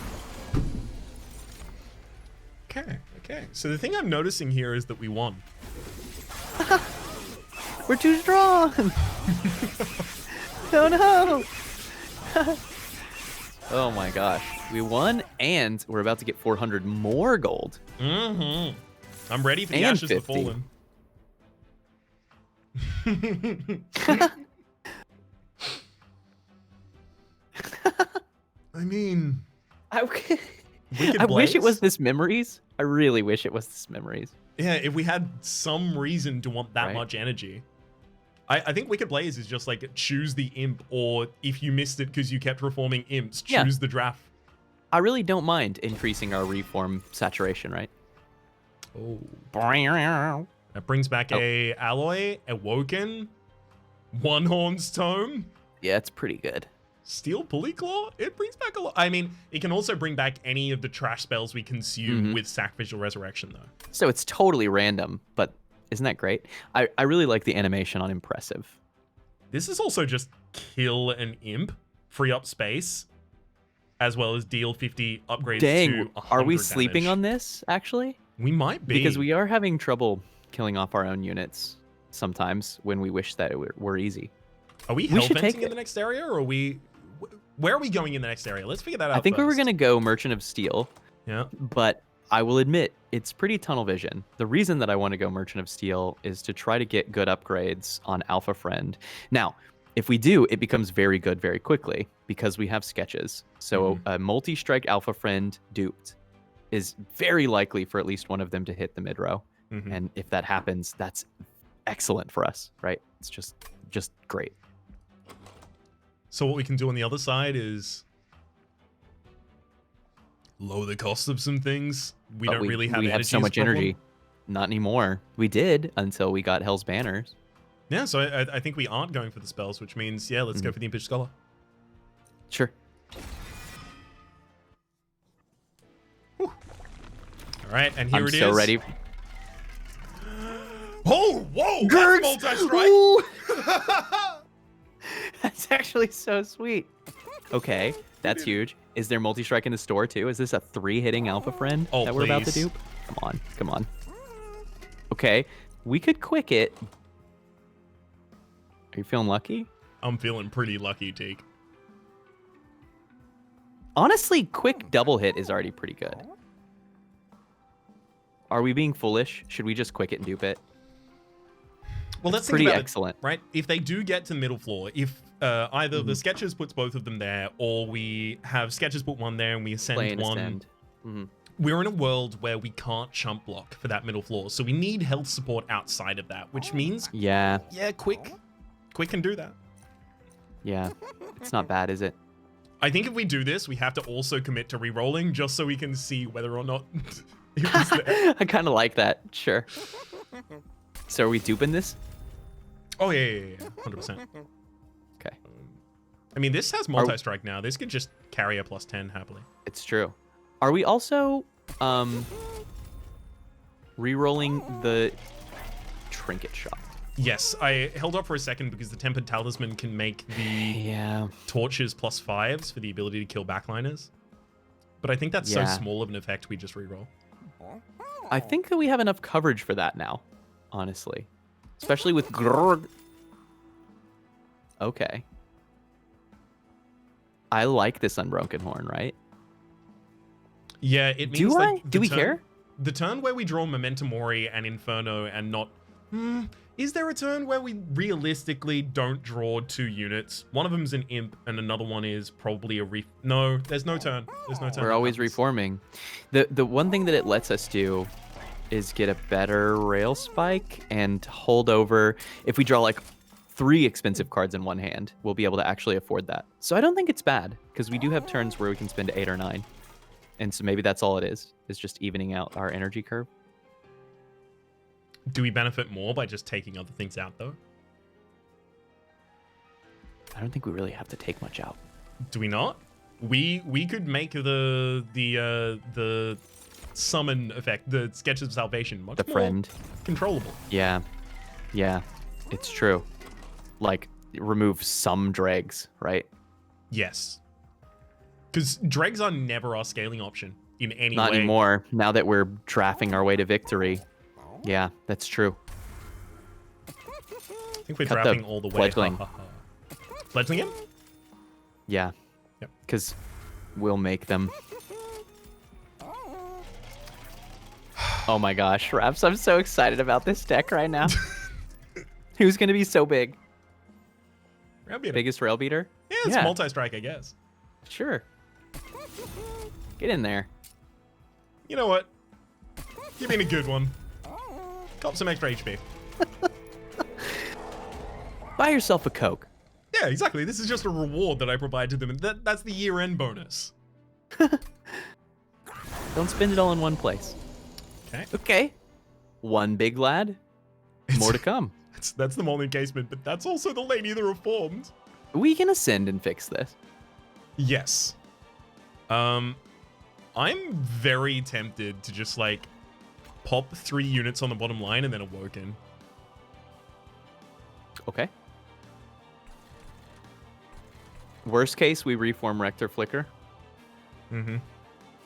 Okay. So the thing I'm noticing here is that we won. We're too strong. No. Oh my gosh. We won, and we're about to get 400 more gold. Mm-hmm. I'm ready for the And Ashes 50. to Fallen. I mean... I wish it was this memories. I really wish it was this memories. Yeah, if we had some reason to want that much energy. I think Wicked Blaze is just like choose the imp, or if you missed it because you kept reforming imps, choose the draft. I really don't mind increasing our reform saturation, right? Oh. That brings back a Alloy, Awoken, One Horn's Tome. Yeah, it's pretty good. Steel Pulley Claw? It brings back a lot. I mean, it can also bring back any of the trash spells we consume with Sacrificial Resurrection, though. So it's totally random, but isn't that great? I really like the animation on Impressive. This is also just kill an imp, free up space, as well as deal 50 upgrades to 100 are we sleeping damage. on this, actually? We might be. Because we are having trouble killing off our own units sometimes when we wish that it were easy. Are we hellventing in the next area, or are we... Where are we going in the next area? Let's figure that out I think we were first. going to go Merchant of Steel. Yeah. But I will admit, it's pretty tunnel vision. The reason that I want to go Merchant of Steel is to try to get good upgrades on Alpha Friend. Now, if we do, it becomes very good very quickly because we have sketches. So a multi-strike Alpha Friend duped is very likely for at least one of them to hit the mid-row. And if that happens, that's excellent for us, right? It's just great. So what we can do on the other side is lower the cost of some things. We don't really have we have so much energy. Not anymore. We did until we got Hell's Banners. Yeah, so I think we aren't going for the spells, which means, yeah, let's go for the Impish Scholar. Sure. Whew. All right, and here it is. I'm so ready. Oh, whoa! That's multi-strike! That's actually so sweet. Okay, that's huge. Is there multi-strike in the store too? Is this a 3-hitting Alpha Friend that we're about to dupe? Come on. Okay, we could quick it. Are you feeling lucky? I'm feeling pretty lucky, Teak. Honestly, quick double hit is already pretty good. Are we being foolish? Should we just quick it and dupe it? Well, that's pretty excellent, right? If they do get to middle floor, if either the Sketches puts both of them there, or we have Sketches put one there and we ascend one, we're in a world where we can't chump block for that middle floor, so we need health support outside of that, which means quick can do that. Yeah, it's not bad, is it? I think if we do this, we have to also commit to re-rolling just so we can see whether or not it was there. I kind of like that. Sure. So are we duping this? Oh, yeah, 100%. Okay. I mean, this has multi-strike now. This could just carry a +10 happily. It's true. Are we also re-rolling the Trinket Shot? Yes, I held up for a second because the Tempered Talisman can make the torches +5s for the ability to kill backliners. But I think that's so small of an effect, we just re-roll. I think that we have enough coverage for that now, honestly. Especially with Grrrg. Okay. I like this Unbroken Horn, right? Yeah, it means Do we care? The turn where we draw Memento Mori and Inferno and not... is there a turn where we realistically don't draw 2 units? One of them's an imp and another one is probably a No, there's no turn. There's no turn. We're always reforming. The one thing that it lets us do is get a better rail spike and hold over. If we draw like 3 expensive cards in one hand, we'll be able to actually afford that. So I don't think it's bad because we do have turns where we can spend 8 or 9. And so maybe that's all it is just evening out our energy curve. Do we benefit more by just taking other things out, though? I don't think we really have to take much out. Do we not? We could make the summon effect, the Sketches of Salvation, much more controllable. Yeah, it's true. Like, remove some dregs, right? Yes. Because dregs are never our scaling option in any way. Not anymore, now that we're drafting our way to victory. Yeah, that's true. I think we're drafting all the way. Fledgling. Fledgling him? Yeah. Yep. Because we'll make them. Oh my gosh, Raps, I'm so excited about this deck right now. Who's going to be so big? Biggest rail beater? Yeah, it's multi-strike, I guess. Sure. Get in there. You know what? Give me a good one. Cop some extra HP. Buy yourself a Coke. Yeah, exactly. This is just a reward that I provide to them. And that's the year-end bonus. Don't spend it all in one place. Okay. Okay. One big lad. More to come. That's the mold encasement, but that's also the Lady of the Reformed. We can ascend and fix this. Yes. I'm very tempted to just like pop 3 units on the bottom line and then Awoken. Okay. Worst case, we reform Rector Flicker. Mm-hmm.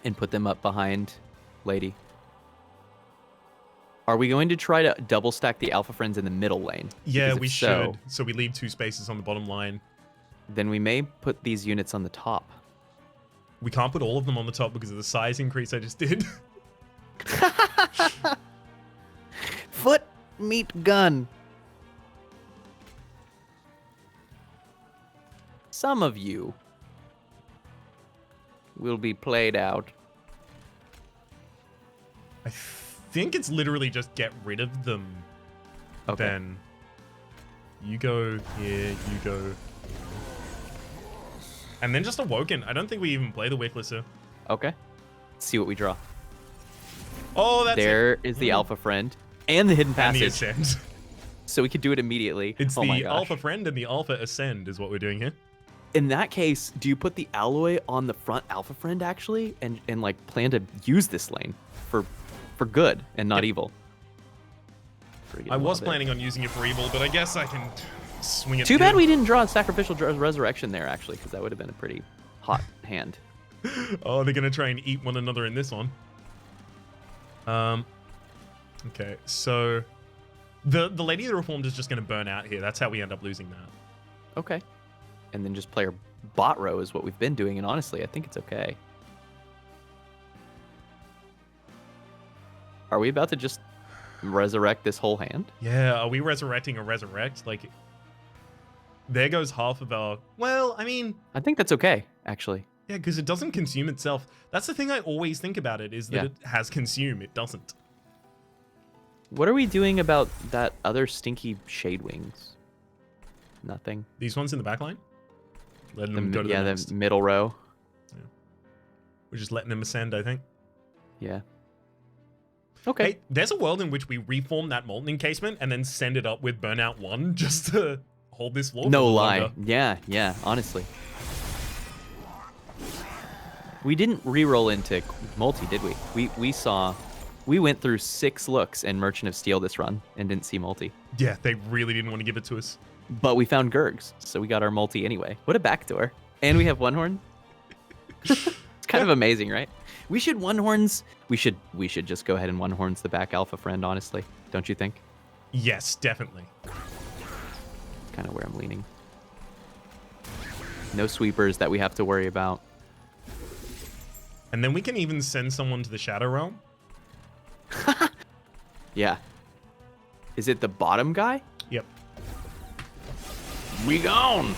And put them up behind Lady. Are we going to try to double stack the Alpha Friends in the middle lane? Yeah, Because we if should. So we leave 2 spaces on the bottom line. Then we may put these units on the top. We can't put all of them on the top because of the size increase I just did. Foot meet gun. Some of you will be played out. I think it's literally just get rid of them. Okay. Then you go here, you go. And then just Awoken. I don't think we even play the Wicklisser. Okay. Let's see what we draw. Oh, that's There it. is the Alpha Friend and the Hidden And the Passage. Ascend. So we could do it immediately. It's Oh my the gosh. Alpha Friend and the Alpha Ascend is what we're doing here. In that case, do you put the alloy on the front Alpha Friend actually, and like plan to use this lane for good and not evil? I was planning on using it for evil, but I guess I can swing it. Too good. bad we didn't draw a Sacrificial Resurrection there actually, because that would have been a pretty hot hand. Oh, they're gonna try and eat one another in this one. Okay, so the Lady of the Reformed is just gonna burn out here. That's how we end up losing that. Okay. And then just play our bot row is what we've been doing, and honestly, I think it's okay. Are we about to just resurrect this whole hand? Yeah, are we resurrecting a resurrect? Like, there goes half of our... Well, I mean... I think that's okay, actually. Yeah, because it doesn't consume itself. That's the thing I always think about it, is that it has consume. It doesn't. What are we doing about that other stinky Shade Wings? Nothing. These ones in the back line? Letting them go to the next. The middle row. Yeah. We're just letting them ascend, I think. Yeah. Okay. Hey, there's a world in which we reform that Molten Encasement and then send it up with Burnout 1 just to hold this floor. No for lie. longer. Yeah, honestly. We didn't re-roll into multi, did we? We went through 6 looks in Merchant of Steel this run and didn't see multi. Yeah, they really didn't want to give it to us. But we found Gurgs, so we got our multi anyway. What a backdoor. And we have one horn. It's kind of amazing, right? We should one horns. We should just go ahead and one horns the back Alpha Friend, honestly. Don't you think? Yes, definitely. Kind of where I'm leaning. No sweepers that we have to worry about. And then we can even send someone to the Shadow Realm. Yeah. Is it the bottom guy? Yep. We gone.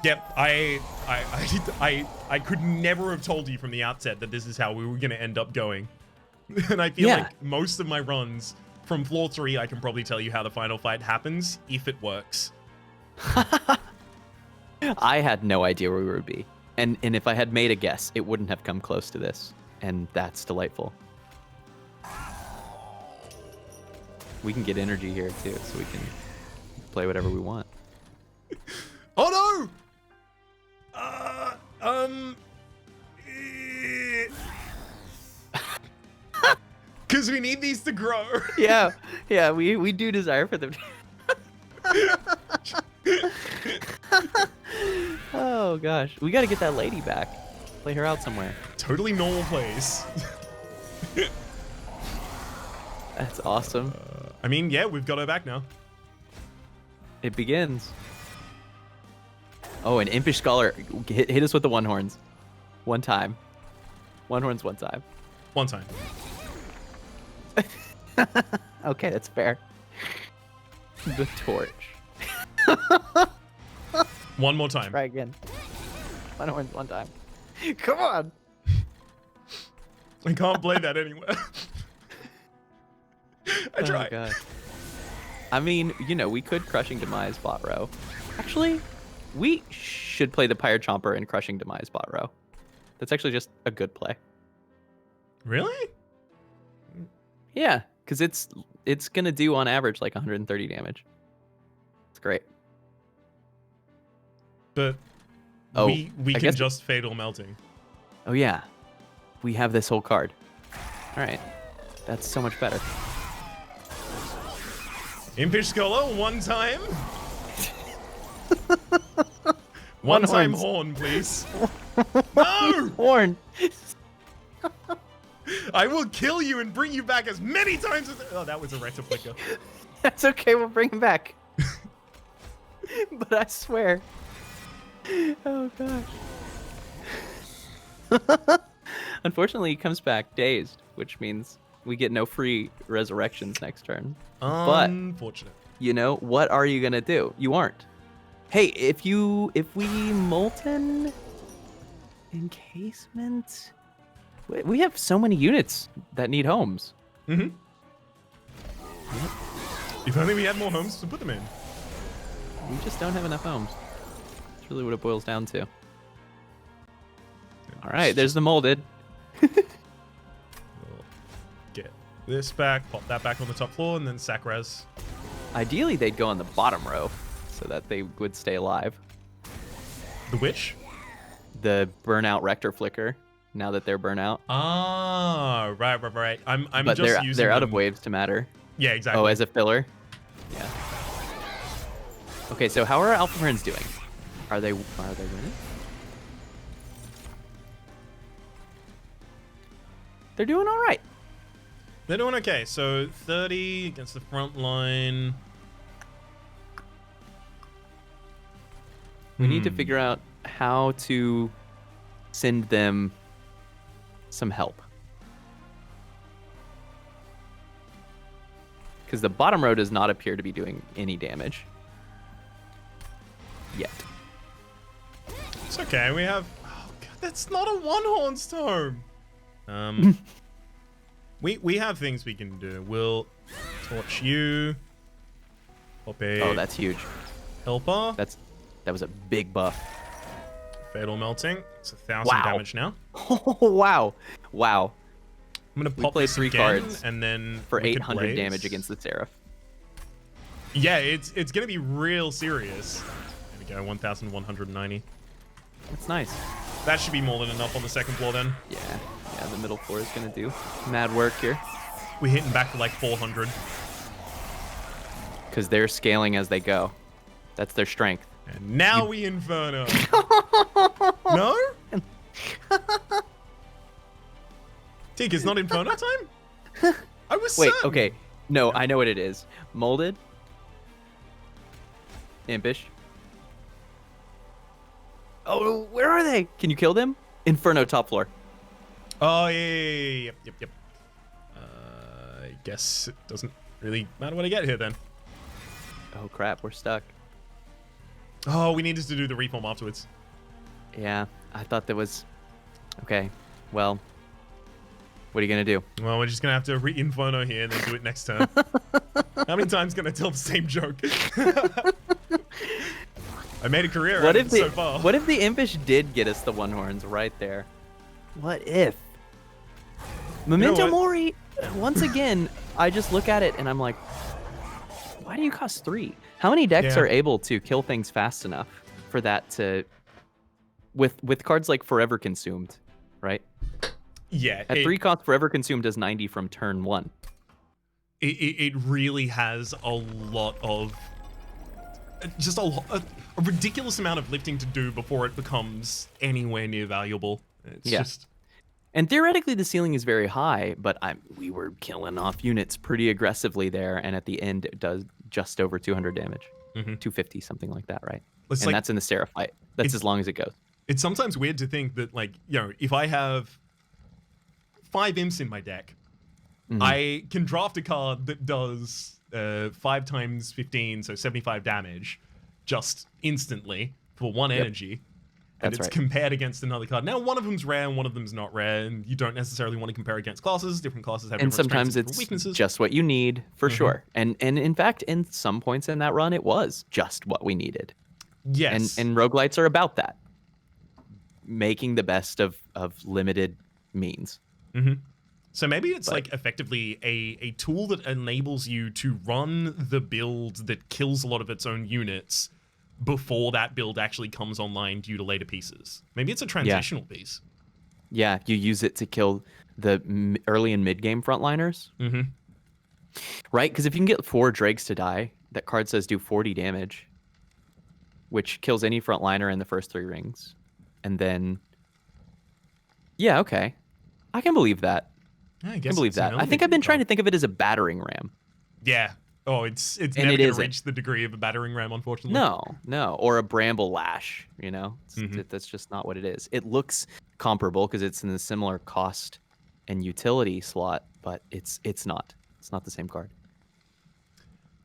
Yep, I could never have told you from the outset that this is how we were going to end up going. And I feel like most of my runs from floor 3, I can probably tell you how the final fight happens if it works. I had no idea where we would be. And if I had made a guess, it wouldn't have come close to this. And that's delightful. We can get energy here too, so we can play whatever we want. Oh no! Because we need these to grow. Yeah, we do desire for them. Oh gosh, we got to get that lady back. Play her out somewhere. Totally normal place. That's awesome. I mean, yeah, we've got her back now. It begins. Oh, an Impish Scholar. Hit us with the one horns. One time. One horns one time. One time. Okay, that's fair. The torch. One more time. Try again. One horns one time. Come on. I can't play that anywhere. I try. Oh, God. I mean, you know, we could Crushing Demise bot row. Actually, we should play the Pyre Chomper and Crushing Demise bot row. That's actually just a good play. Really? Yeah, because it's gonna do on average like 130 damage. It's great. But we can just Fatal Melting. Oh yeah, we have this whole card. All right, that's so much better. Impish Scholar, one time. One time horn, please. No! Horn. I will kill you and bring you back as many times as... Oh, that was a Rectiflicker. That's okay, we'll bring him back. But I swear. Oh, gosh. Unfortunately, he comes back dazed, which means we get no free resurrections next turn. Unfortunate. But, you know, what are you going to do? You aren't. Hey, if we Molten Encasement... We have so many units that need homes. Mm-hmm. Yep. If only we had more homes to put them in. We just don't have enough homes. That's really what it boils down to. All right, there's the molded. We'll get this back, pop that back on the top floor, and then sack res. Ideally, they'd go on the bottom row so that they would stay alive. The which? The burnout Rector Flicker. Now that they're burnout. Ah, right. I'm but just using they're out them. of waves to matter. Yeah, exactly. Oh, as a filler. Yeah. Okay, so how are Alpha Friends doing? Are they winning? They're doing all right. They're doing okay. So 30 against the front line. We need to figure out how to send them some help. Because the bottom row does not appear to be doing any damage. Yet. It's okay. We have... Oh, God, that's not a one-horn storm. We have things we can do. We'll torch you. Pop a Oh, that's huge. helper. That was a big buff. Fatal Melting. It's 1,000 Wow. damage now. Oh, wow. I'm going to We pop played this 3 again, cards and then for we could 800 blaze. damage against the Seraph. Yeah, it's going to be real serious. There we go, 1,190. That's nice. That should be more than enough on the second floor then. Yeah, the middle floor is going to do mad work here. We're hitting back to like 400. Because they're scaling as they go. That's their strength. And now we Inferno. No? Teak, it's not Inferno time? I was Wait, certain. okay. No, I know what it is. Molded. Impish. Oh, where are they? Can you kill them? Inferno top floor. Oh, yeah. Yep. I guess it doesn't really matter what I get here then. Oh, crap. We're stuck. Oh, we needed to do the reform afterwards. Yeah, I thought that was... Okay, well... What are you going to do? Well, we're just going to have to re-Inferno here and then do it next turn. How many times can I tell the same joke? I made a career out of it so far. What if the Impish did get us the one horns right there? What if? Memento Mori, once again, I just look at it and I'm like, why do you cost 3? How many decks are able to kill things fast enough for that to... With cards like Forever Consumed, right? Yeah. At 3 cost, Forever Consumed does 90 from turn 1. It really has a lot of... Just a ridiculous amount of lifting to do before it becomes anywhere near valuable. It's just... And theoretically, the ceiling is very high, but we were killing off units pretty aggressively there, and at the end, it does just over 200 damage. 250, something like that, right? It's and that's in the Seraph fight. That's as long as it goes. It's sometimes weird to think that, like, you know, if I have 5 imps in my deck, I can draft a card that does 5 times 15, so 75 damage, just instantly for 1 energy. and That's it's right. compared against another card. Now, one of them's rare and one of them's not rare, and you don't necessarily want to compare against classes. Different classes have And different strengths sometimes and different it's weaknesses. just what you need, for sure. And in fact, in some points in that run, it was just what we needed. Yes. And roguelites are about that. Making the best of limited means. So maybe it's like effectively a tool that enables you to run the build that kills a lot of its own units before that build actually comes online due to later pieces. Maybe it's a transitional piece. Yeah, you use it to kill the early and mid game frontliners. Right? Because if you can get 4 Drakes to die, that card says do 40 damage, which kills any frontliner in the first 3 rings. And then, yeah, okay. I can believe that. I can believe that. I think I've been trying to think of it as a battering ram. Yeah. Oh, it's never it going to reach the degree of a battering ram, unfortunately. No. Or a bramble lash, you know? That's just not what it is. It looks comparable because it's in a similar cost and utility slot, but it's not. It's not the same card.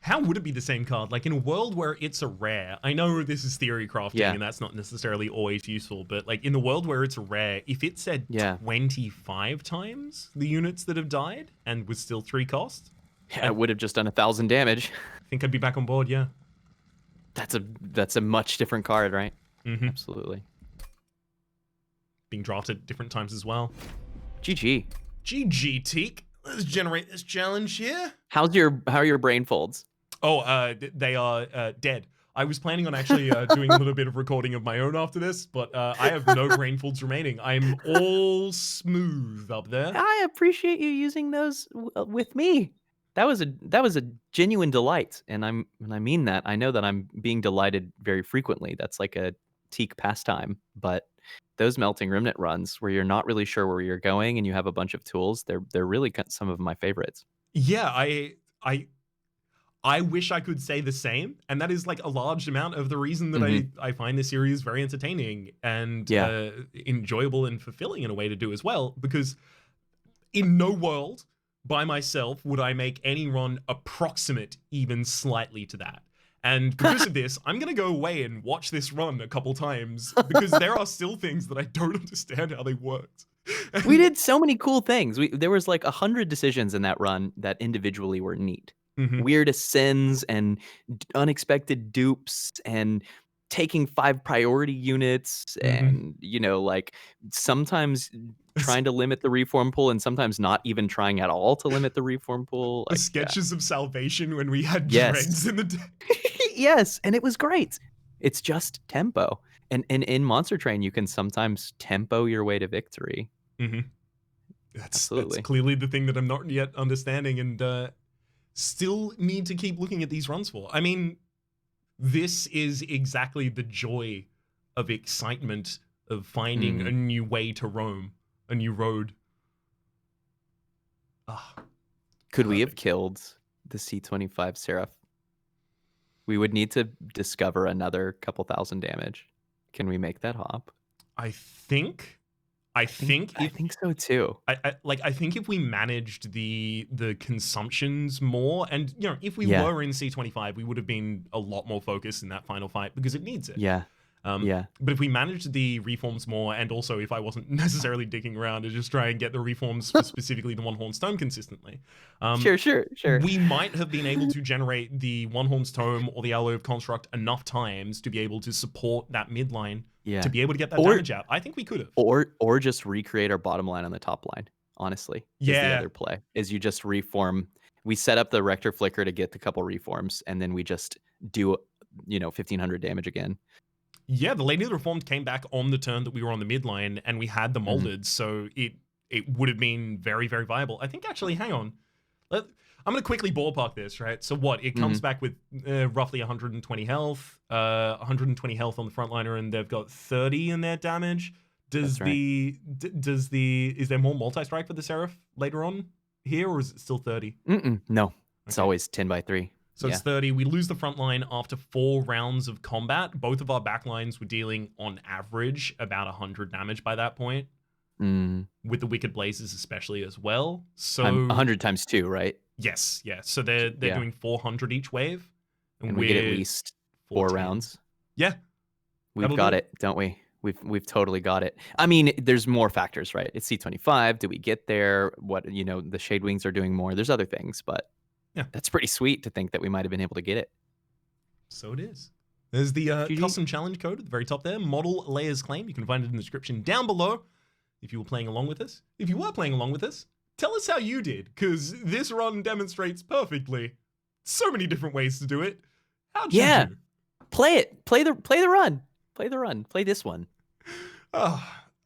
How would it be the same card? Like in a world where it's a rare, I know this is theory crafting and that's not necessarily always useful, but like in the world where it's a rare, if it said 25 times the units that have died and was still 3 cost, yeah, it would have just done 1,000 damage. I think I'd be back on board, yeah. That's a much different card, right? Absolutely. Being drafted at different times as well. GG. GG, Teak. Let's generate this challenge here. How are your brain folds? Oh, they are dead. I was planning on actually doing a little bit of recording of my own after this, but I have no brain folds remaining. I'm all smooth up there. I appreciate you using those with me. That was a genuine delight, and I mean that. I know that I'm being delighted very frequently. That's like a Teak pastime, but those melting remnant runs where you're not really sure where you're going and you have a bunch of tools, they're really some of my favorites. Yeah, I wish I could say the same, and that is like a large amount of the reason that I find this series very entertaining and enjoyable and fulfilling in a way to do as well, because in no world by myself would I make any run approximate even slightly to that. And because of this, I'm going to go away and watch this run a couple times because there are still things that I don't understand how they worked. We did so many cool things. There was like 100 decisions in that run that individually were neat. Weird ascends and unexpected dupes and taking 5 priority units and, you know, like sometimes trying to limit the reform pool and sometimes not even trying at all to limit the reform pool. The sketches of salvation when we had dregs in the deck. Yes, and it was great. It's just tempo. And in Monster Train, you can sometimes tempo your way to victory. That's clearly the thing that I'm not yet understanding and still need to keep looking at these runs for. I mean, this is exactly the joy of excitement of finding a new way to roam, a new road. Could we have killed the C25 Seraph? We would need to discover another couple thousand damage. Can we make that hop? I think so too. I think if we managed the consumptions more, and you know, if we were in C25, we would have been a lot more focused in that final fight because it needs it. But if we managed the reforms more, and also if I wasn't necessarily digging around to just try and get the reforms for specifically the One-Horn Stone consistently, sure, we might have been able to generate the One-Horn's Tome or the Alloy of Construct enough times to be able to support that midline, to be able to get that damage out. I think we could have. Or just recreate our bottom line on the top line, honestly. Is the other play. Is you just reform. We set up the Rector Flicker to get the couple reforms, and then we just do, 1,500 damage again. Yeah, the Lady of the Reformed came back on the turn that we were on the midline, and we had the molded, so it would have been very, very viable. I think actually, hang on. I'm going to quickly ballpark this, right? So what? It comes back with roughly 120 health, 120 health on the frontliner, and they've got 30 in their damage. Is there more multi-strike for the Seraph later on here, or is it still 30? No, it's always 10 by 3. So it's 30. We lose the front line after 4 rounds of combat. Both of our back lines were dealing, on average, about 100 damage by that point. With the Wicked Blazes especially as well. So 100 times 2, right? Yes, yeah. So they're doing 400 each wave. And we get at least 4 rounds. Yeah. We've got it, don't we? We've totally got it. I mean, there's more factors, right? It's C25. Do we get there? What, you know, the Shade Wings are doing more. There's other things, but yeah, that's pretty sweet to think that we might have been able to get it. So it is. There's the GG. custom challenge code at the very top there, ModelLayersClaim. You can find it in the description down below if you were playing along with us. If you were playing along with us, tell us how you did, because this run demonstrates perfectly so many different ways to do it. How'd you do? Play it. Play the run. Play the run. Play this one.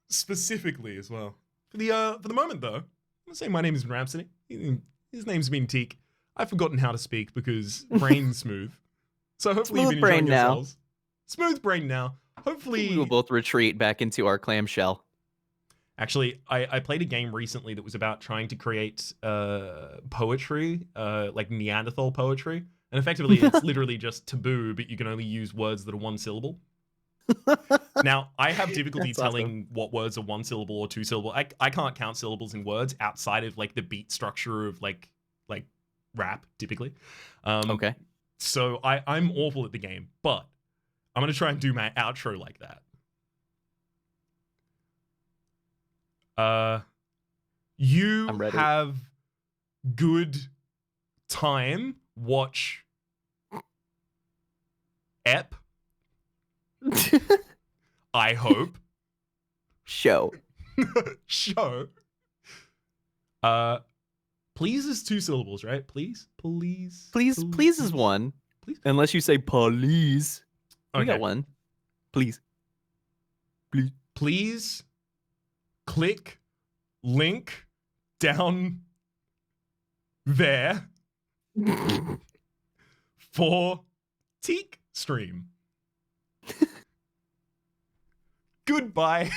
Specifically as well. For the moment though, I'm gonna say my name is Rhapsody. His name's been Teak. I've forgotten how to speak because brain smooth. So hopefully you've been enjoying yourselves. Smooth brain now. Hopefully we will both retreat back into our clamshell. Actually, I played a game recently that was about trying to create poetry, like Neanderthal poetry. And effectively, it's literally just taboo, but you can only use words that are one syllable. Now, I have difficulty telling what words are one syllable or two syllable. I can't count syllables in words outside of like the beat structure of like rap, typically. Okay. So I'm awful at the game, but I'm going to try and do my outro like that. You have good time. Watch Ep. I hope. Show. Please is two syllables, right? Please is one. Please. Unless you say police. Okay. We got one. Please. Please click link down there for Teak stream. Goodbye.